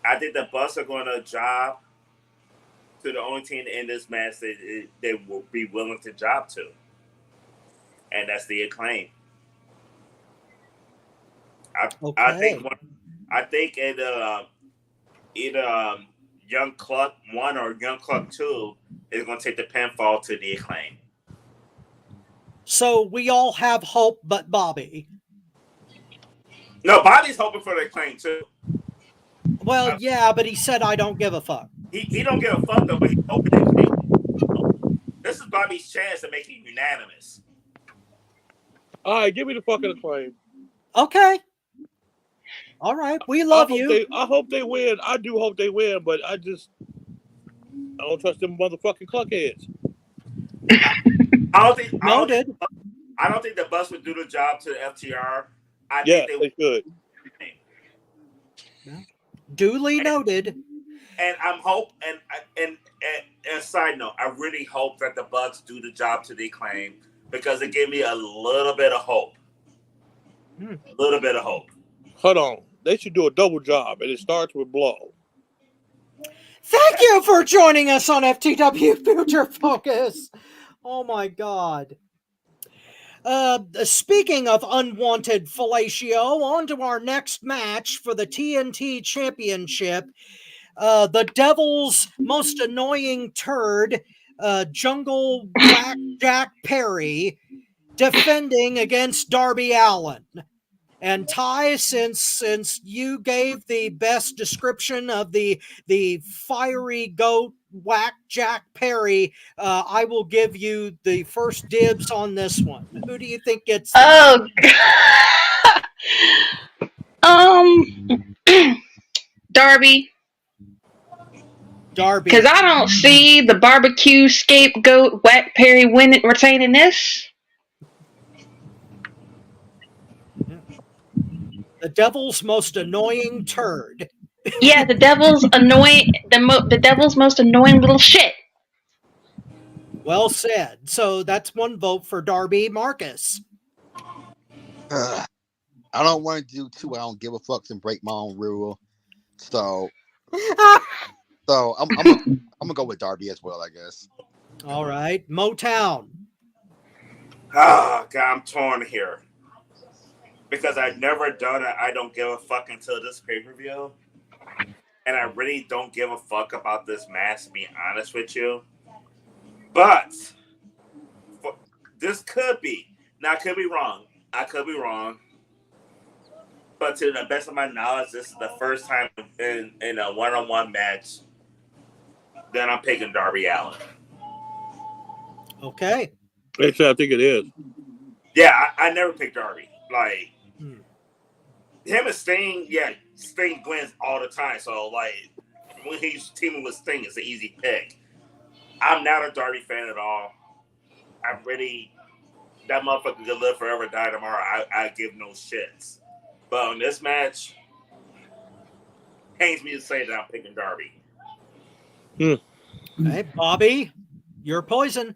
I think the Bucks are going to job to the only team in this match that they will be willing to job to, and that's the Acclaim. I think either Young Cluck 1 or Young Cluck 2 is going to take the pinfall to the Acclaim. So we all have hope but Bobby. No, Bobby's hoping for the Acclaim too. Well, yeah, but he said I don't give a fuck. He don't give a fuck though, but he's hoping the Acclaim. This is Bobby's chance to make it unanimous. All right, give me the fucking Acclaim. Okay. All right, we love you. I hope they win. I do hope they win, but I don't trust them motherfucking cluckheads. I don't think the Bucks would do the job to the FTR. I think they should. Duly noted. And I'm and side note, I really hope that the Bucks do the job to the Acclaim because it gave me a little bit of hope. A little bit of hope. Hold on. They should do a double job, and it starts with blow. Thank you for joining us on FTW Future Focus. Oh my God. Speaking of unwanted fellatio, on to our next match for the TNT Championship. The Devil's most annoying turd, Jungle Black Jack Perry, defending against Darby Allin. And Ty, since you gave the best description of the fiery goat whack Jack Perry, I will give you the first dibs on this one. Who do you think gets the Oh, Darby, Darby? because I don't see the barbecue scapegoat Whack Perry retaining this. The devil's most annoying turd. Yeah, the devil's annoying. The devil's most annoying little shit. Well said. So that's one vote for Darby. Marcus. I don't want to do two. I don't give a fuck and break my own rule. So I'm gonna go with Darby as well, I guess. All right, Motown. Ah, God, I'm torn here because I've never done it. I don't give a fuck until this pay-per-view, and I really don't give a fuck about this match. To be honest with you, but this could be. Now, I could be wrong. But to the best of my knowledge, this is the first time in a one-on-one match that I'm picking Darby Allin. Okay. Actually, I think it is. Yeah, I never picked Darby. Like, him and Sting, Sting wins all the time. So, like, when he's teaming with Sting, it's an easy pick. I'm not a Darby fan at all. That motherfucker could live forever, die tomorrow. I give no shits. But on this match, pains me to say that I'm picking Darby. Hey, Bobby, you're poison.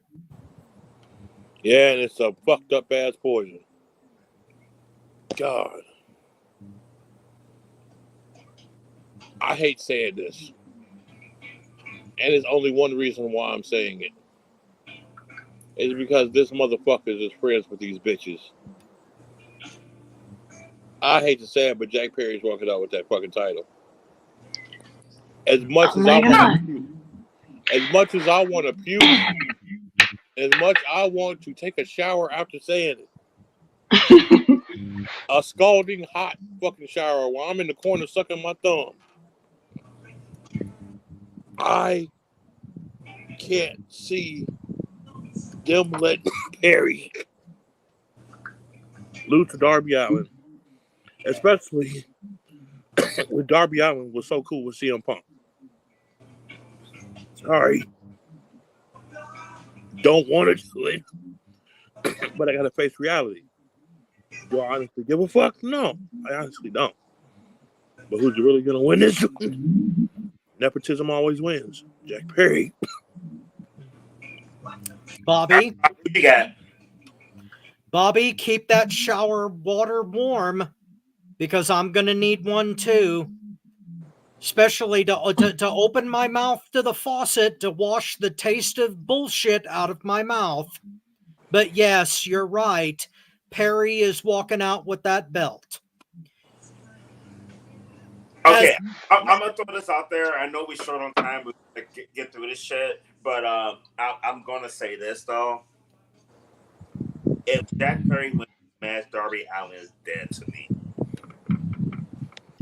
Yeah, and it's a fucked up ass poison. God. I hate saying this. And there's only one reason why I'm saying it. It's because this motherfucker is friends with these bitches. I hate to say it, but Jack Perry's walking out with that fucking title. As much as I want to puke, as much I want to take a shower after saying it. A scalding hot fucking shower while I'm in the corner sucking my thumb. I can't see them letting Perry lose to Darby Allin. Especially when Darby Allin was so cool with CM Punk. Sorry. Don't want to do it. But I gotta face reality. Do I honestly give a fuck? No, I honestly don't. But who's really gonna win this? Nepotism always wins. Jack Perry. Bobby. What you got? Bobby, keep that shower water warm because I'm going to need one too. Especially to open my mouth to the faucet to wash the taste of bullshit out of my mouth. But yes, you're right. Perry is walking out with that belt. Okay, I'm going to throw this out there. I know we're short on time. We get through this shit. But I'm going to say this, though. If Jack Perry wins the match, Darby Allin is dead to me.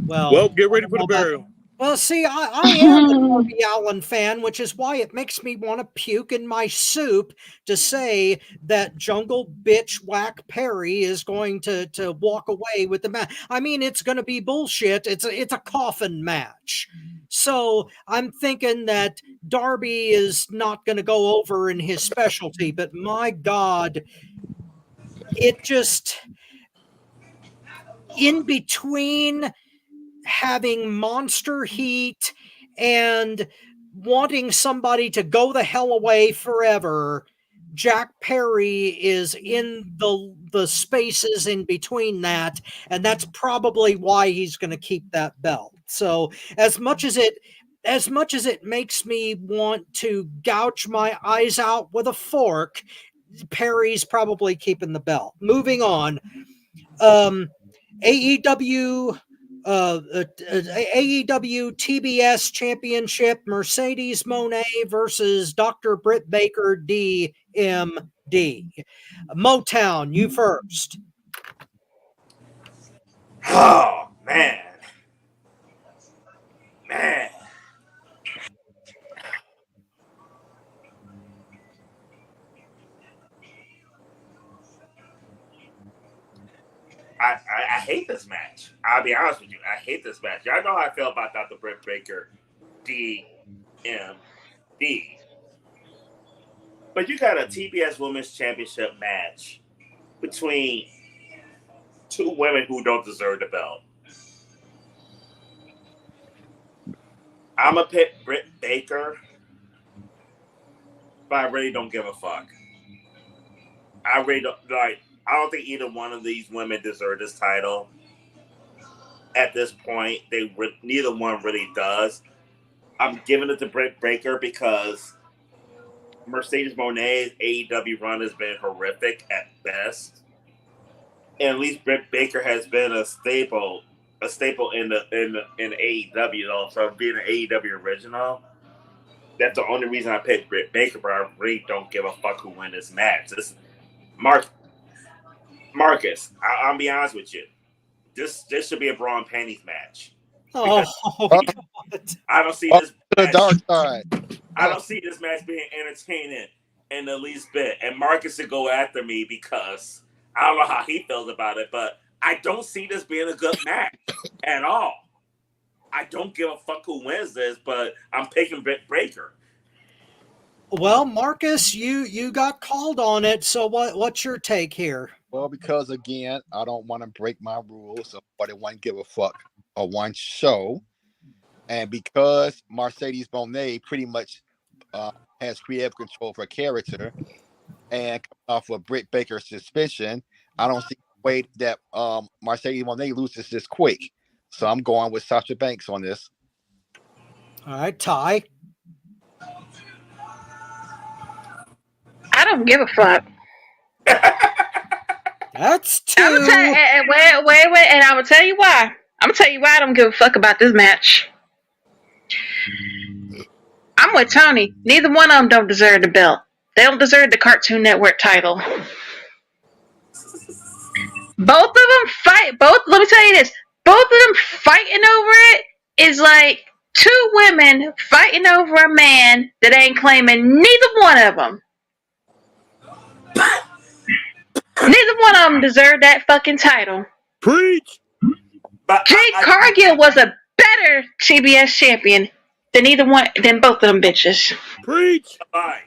Well, get ready for the burial. Well, see, I am a Darby Allin fan, which is why it makes me want to puke in my soup to say that Jungle Bitch Whack Perry is going to walk away with the match. I mean, it's going to be bullshit. It's a coffin match. So I'm thinking that Darby is not going to go over in his specialty, but my God, it just, in between having monster heat and wanting somebody to go the hell away forever, Jack Perry is in the spaces in between that, and that's probably why he's going to keep that belt. So as much as it makes me want to gouge my eyes out with a fork, Perry's probably keeping the belt. Moving on. AEW TBS Championship, Mercedes Moné versus Dr. Britt Baker, DMD. Motown, you first. Oh, man. Man. I hate this match. I'll be honest with you. I hate this match. Y'all know how I feel about Dr. Britt Baker, DMD. But you got a TBS Women's Championship match between two women who don't deserve the belt. I'm going to pick Britt Baker, but I really don't give a fuck. I really don't, like, I don't think either one of these women deserve this title. At this point, neither one really does. I'm giving it to Britt Baker because Mercedes Moné's AEW run has been horrific at best. And at least Britt Baker has been a staple in AEW, also being an AEW original. That's the only reason I picked Britt Baker, but I really don't give a fuck who wins this match. Marcus, I'll be honest with you. This should be a bra and panties match. Oh, I don't see this the dark side. I don't see this match being entertaining in the least bit. And Marcus should go after me because I don't know how he feels about it, but I don't see this being a good match at all. I don't give a fuck who wins this, but I'm picking Britt Baker. Well, Marcus, you got called on it. So what's your take here? Well, because again, I don't want to break my rules, so I didn't give a fuck on one show, and because Mercedes Moné pretty much has creative control for character, and off of Britt Baker's suspension, I don't see a way that Mercedes Moné loses this quick. So I'm going with Sasha Banks on this. All right, Ty. I don't give a fuck. That's two. Wait, and I will tell you why. I'm gonna tell you why I don't give a fuck about this match. I'm with Tony. Neither one of them don't deserve the belt. They don't deserve the Cartoon Network title. Both of them fight. Let me tell you this. Both of them fighting over it is like two women fighting over a man that ain't claiming neither one of them. Neither one of them deserved that fucking title. Preach! Jade Cargill was a better TBS champion than both of them bitches. Preach! Fine.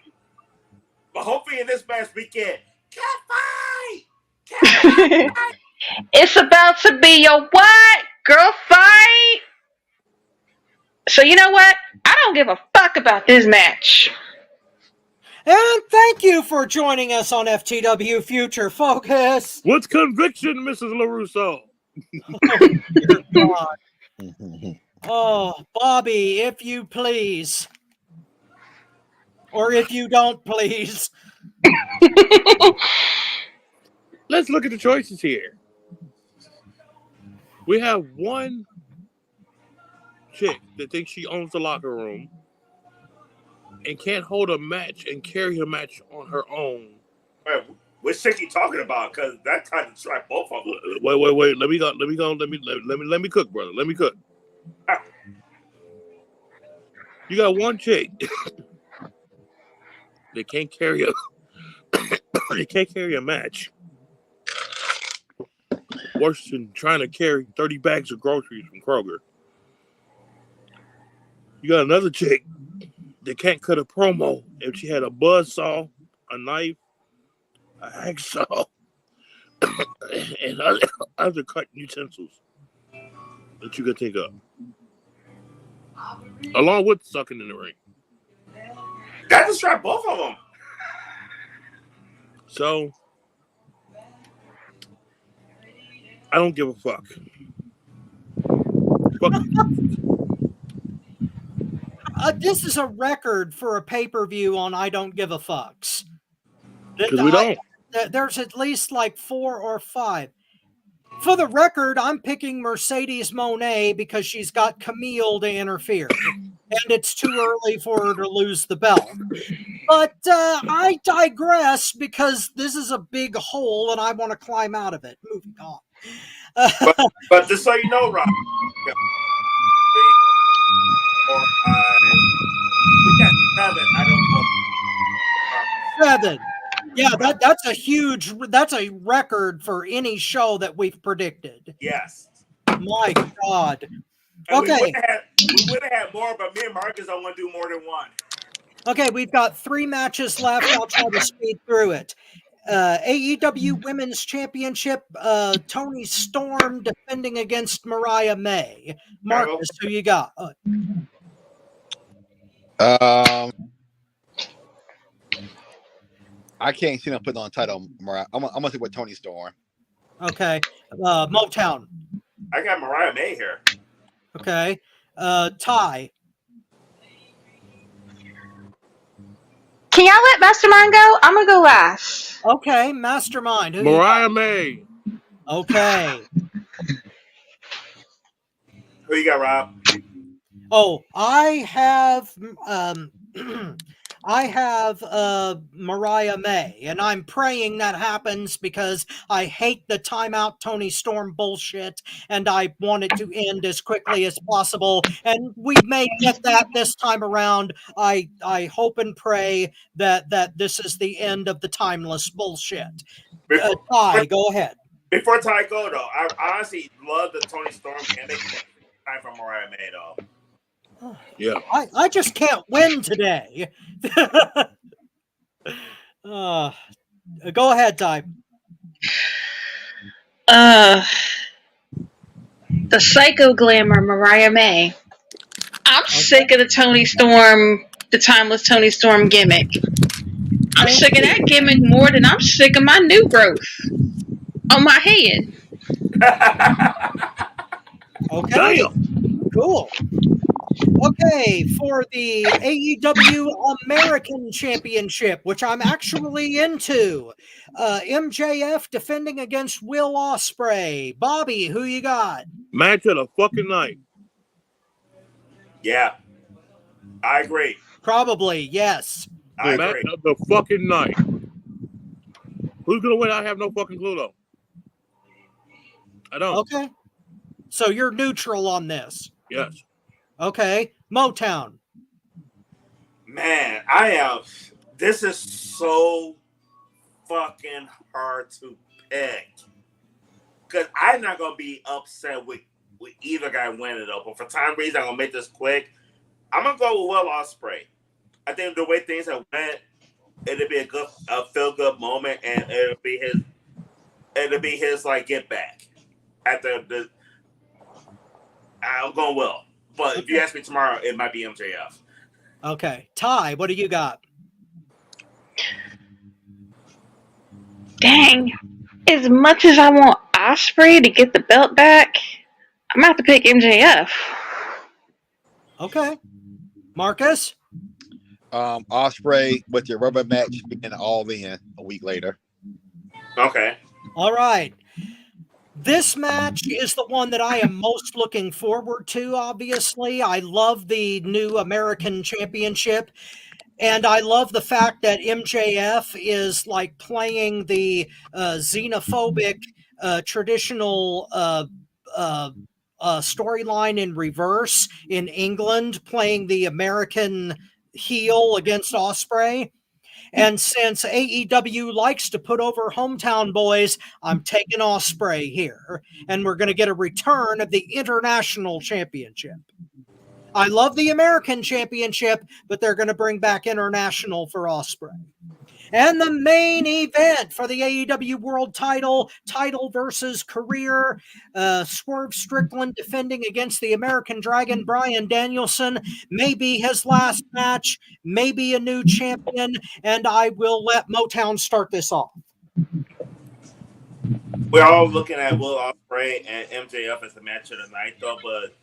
But hopefully in this match we get cat fight! It's about to be your what? Girl fight? So you know what? I don't give a fuck about this match. And thank you for joining us on FTW Future Focus. What's conviction, Mrs. LaRusso? Oh, God. Oh, Bobby, if you please. Or if you don't, please. Let's look at the choices here. We have one chick that thinks she owns the locker room and can't hold a match and carry a match on her own. Wait, which chick you talking about? Because that kind of tried both of them. Wait. Let me cook, brother. Let me cook. You got one chick that can't carry a match. Worse than trying to carry 30 bags of groceries from Kroger. You got another chick that can't cut a promo if she had a buzzsaw, a knife, a hacksaw, and other cutting utensils that you could think of. Along with sucking in the ring. That described both of them. So, I don't give a fuck. This is a record for a pay-per-view on I Don't Give a Fucks. Because we don't. There's at least like 4 or 5. For the record, I'm picking Mercedes Moné because she's got Camille to interfere. And it's too early for her to lose the belt. But I digress because this is a big hole and I want to climb out of it. Moving on. But just so you know, Rob, 3, 4, 5. We got 7. I don't know. 7. Yeah, that's a record for any show that we've predicted. Yes. My God. And Okay. we would have had more, but me and Marcus don't want to do more than one. Okay, we've got 3 matches left. I'll try to speed through it. AEW Women's Championship, Toni Storm defending against Mariah May. Marcus, who you got? I can't see them putting on a title, Mariah. I'm gonna stick with Toni Storm. Okay. Motown. I got Mariah May here. Okay. Ty. Can y'all let Mastermind go? I'm gonna go last. Okay, Mastermind. Who Mariah May. Okay. Who you got, Rob? Oh, I have Mariah May, and I'm praying that happens because I hate the timeout Toni Storm bullshit, and I want it to end as quickly as possible. And we may get that this time around. I hope and pray that this is the end of the timeless bullshit. Ty, go ahead. Before Ty go, though, I honestly love the Toni Storm gimmick. Time for Mariah May, though. Yeah. I just can't win today. Go ahead, Ty. The psycho glamour Mariah May. I'm sick of the Toni Storm, the timeless Toni Storm gimmick. I'm sick of that gimmick more than I'm sick of my new growth on my head. Okay. Damn. Cool. Okay, for the AEW American Championship, which I'm actually into, MJF defending against Will Ospreay. Bobby, who you got? Match of the fucking night. Yeah. I agree. Probably, yes. I Match agree. of the fucking night. Who's gonna win? I have no fucking clue though. I don't. Okay. So you're neutral on this. Yes. Okay. Motown. Man, this is so fucking hard to pick. Because I'm not going to be upset with either guy winning, though. But for time reason, I'm going to make this quick. I'm going to go with Will Ospreay. I think the way things have went, it'll be a feel-good moment, and it'll be his like, get back. I'm going Will. But if you ask me tomorrow, it might be MJF. Okay. Ty, what do you got? Dang. As much as I want Ospreay to get the belt back, I'm going to have to pick MJF. Okay. Marcus? Ospreay with your rubber match being All In a week later. Okay. All right. This match is the one that I am most looking forward to, obviously. I love the new American Championship, and I love the fact that MJF is like playing the xenophobic traditional storyline in reverse in England, playing the American heel against Ospreay. And since AEW likes to put over hometown boys, I'm taking Ospreay here. And we're going to get a return of the International Championship. I love the American Championship, but they're going to bring back International for Ospreay. And the main event for the AEW World Title versus career, Swerve Strickland defending against the American Dragon, Bryan Danielson. Maybe his last match, maybe a new champion, and I will let Motown start this off. We're all looking at Will Ospreay and MJF as the match of the night, though, but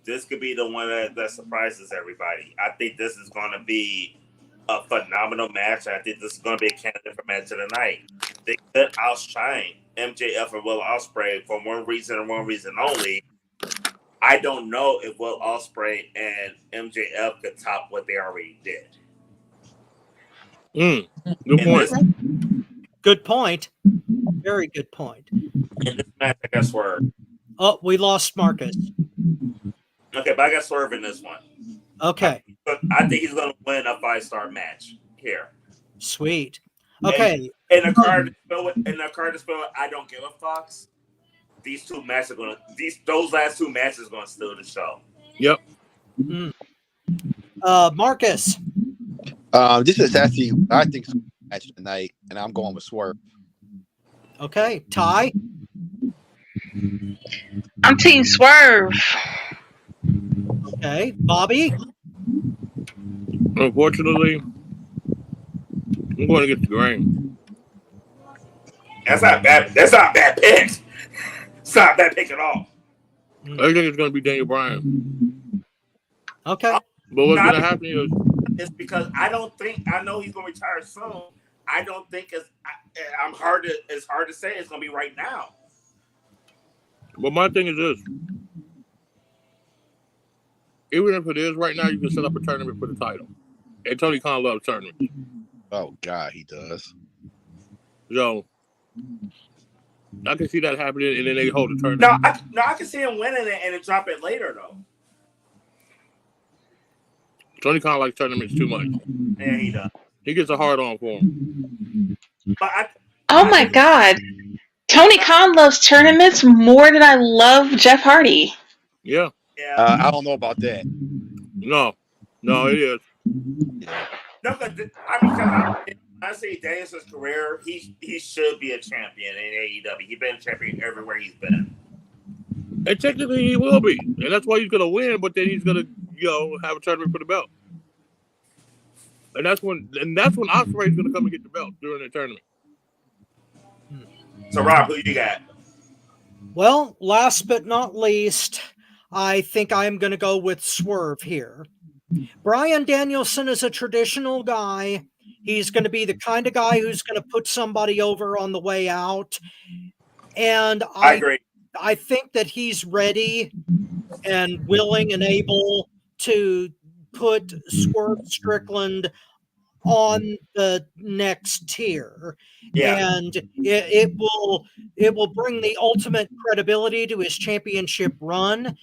this could be the one that surprises everybody. I think this is going to be a phenomenal match. I think this is going to be a candidate for match of the night. They could outshine MJF and Will Ospreay for one reason and one reason only. I don't know if Will Ospreay and MJF could top what they already did. Good point. Good point. Very good point. In this match, I got Swerve. Oh, we lost Marcus. Okay, but I got Swerve in this one. Okay. I think he's going to win a 5-star match here. Sweet. Okay. In the card display, I don't give a fuck. These two matches are going to those last two matches are going to steal the show. Yep. Marcus. This is actually, I think, match tonight, and I'm going with Swerve. Okay. Ty. I'm Team Swerve. Okay. Bobby. Unfortunately, I'm going to get the grain. That's not bad. That's not a bad pick. It's not a bad pick at all. I think it's going to be Daniel Bryan. Okay. But what's going to happen is it's because I know he's going to retire soon. I don't think it's hard to say it's going to be right now. But my thing is this. Even if it is right now, you can set up a tournament for the title. And Tony Khan loves tournaments. Oh, God, he does. So, I can see that happening, and then they hold a tournament. I can see him winning it and then drop it later, though. Tony Khan likes tournaments too much. Yeah, he does. He gets a hard on for him. But Oh my God. Tony Khan loves tournaments more than I love Jeff Hardy. Yeah. I don't know about that. No, it is. Yeah. No, because I see Danielson's career, he should be a champion in AEW. He's been a champion everywhere he's been. And technically he will be. And that's why he's going to win, but then he's going to, have a tournament for the belt. And that's when Ospreay is going to come and get the belt during the tournament. So, Rob, who you got? Well, last but not least, I think I'm going to go with Swerve here. Bryan Danielson is a traditional guy. He's going to be the kind of guy who's going to put somebody over on the way out. And I agree. I think that he's ready and willing and able to put Swerve Strickland on the next tier. Yeah. And it will bring the ultimate credibility to his championship run.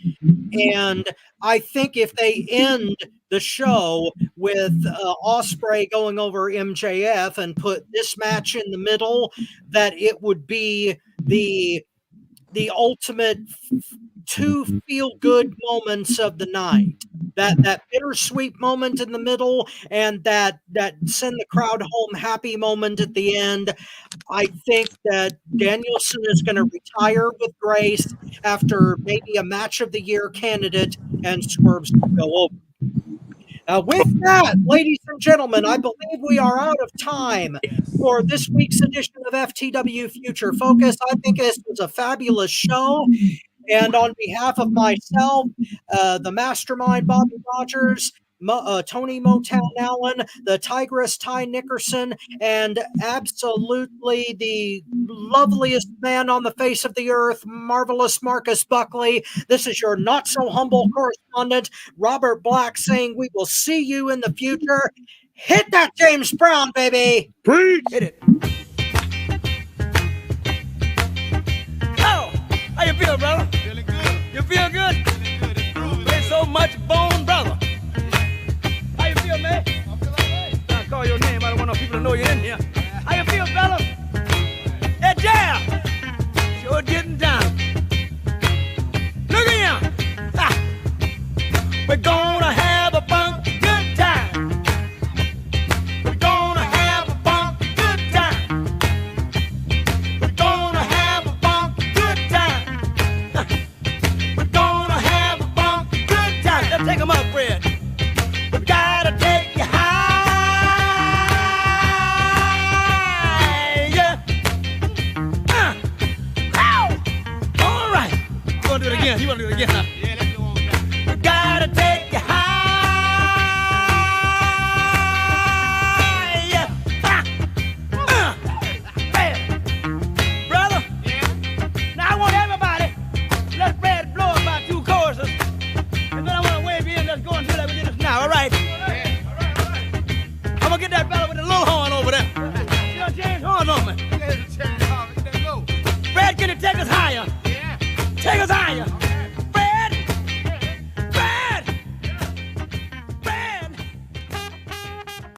And I think if they end the show with Ospreay going over MJF and put this match in the middle, that it would be the ultimate two feel-good moments of the night. That bittersweet moment in the middle and that send the crowd home happy moment at the end. I think that Danielson is going to retire with grace after maybe a match of the year candidate, and Swerve's going to go over. With that, ladies and gentlemen, I believe we are out of time for this week's edition of FTW Future Focus. I think this was a fabulous show. And on behalf of myself, the mastermind, Bobby Rogers, Tony Motown Allen, the Tigress, Ty Nickerson, and absolutely the loveliest man on the face of the earth, marvelous Marcus Buckley. This is your not-so-humble correspondent, Robert Black, saying we will see you in the future. Hit that James Brown, baby! Preach! Hit it. Oh, how you feel, brother? Feeling good. You feel good? Feeling good. It's groovy. Play so much bone, brother. How you feel, man? I feel all right. I call your name. I don't want no people to know you're in here. How you feel, fella? Yeah, jam. Sure getting down. Look at him. Ha. We're gonna have a funky good time. We're gonna have a funky good time. We're gonna have a funky good time. We're gonna have a funky good time. Let's take 'em up, Fred. We gotta take you high, yeah. Ow! All right. You wanna do it again? You wanna do it again, huh? Yeah, let's do one more time. We gotta take you high. Brad, can you take us higher? Yeah. Take us higher.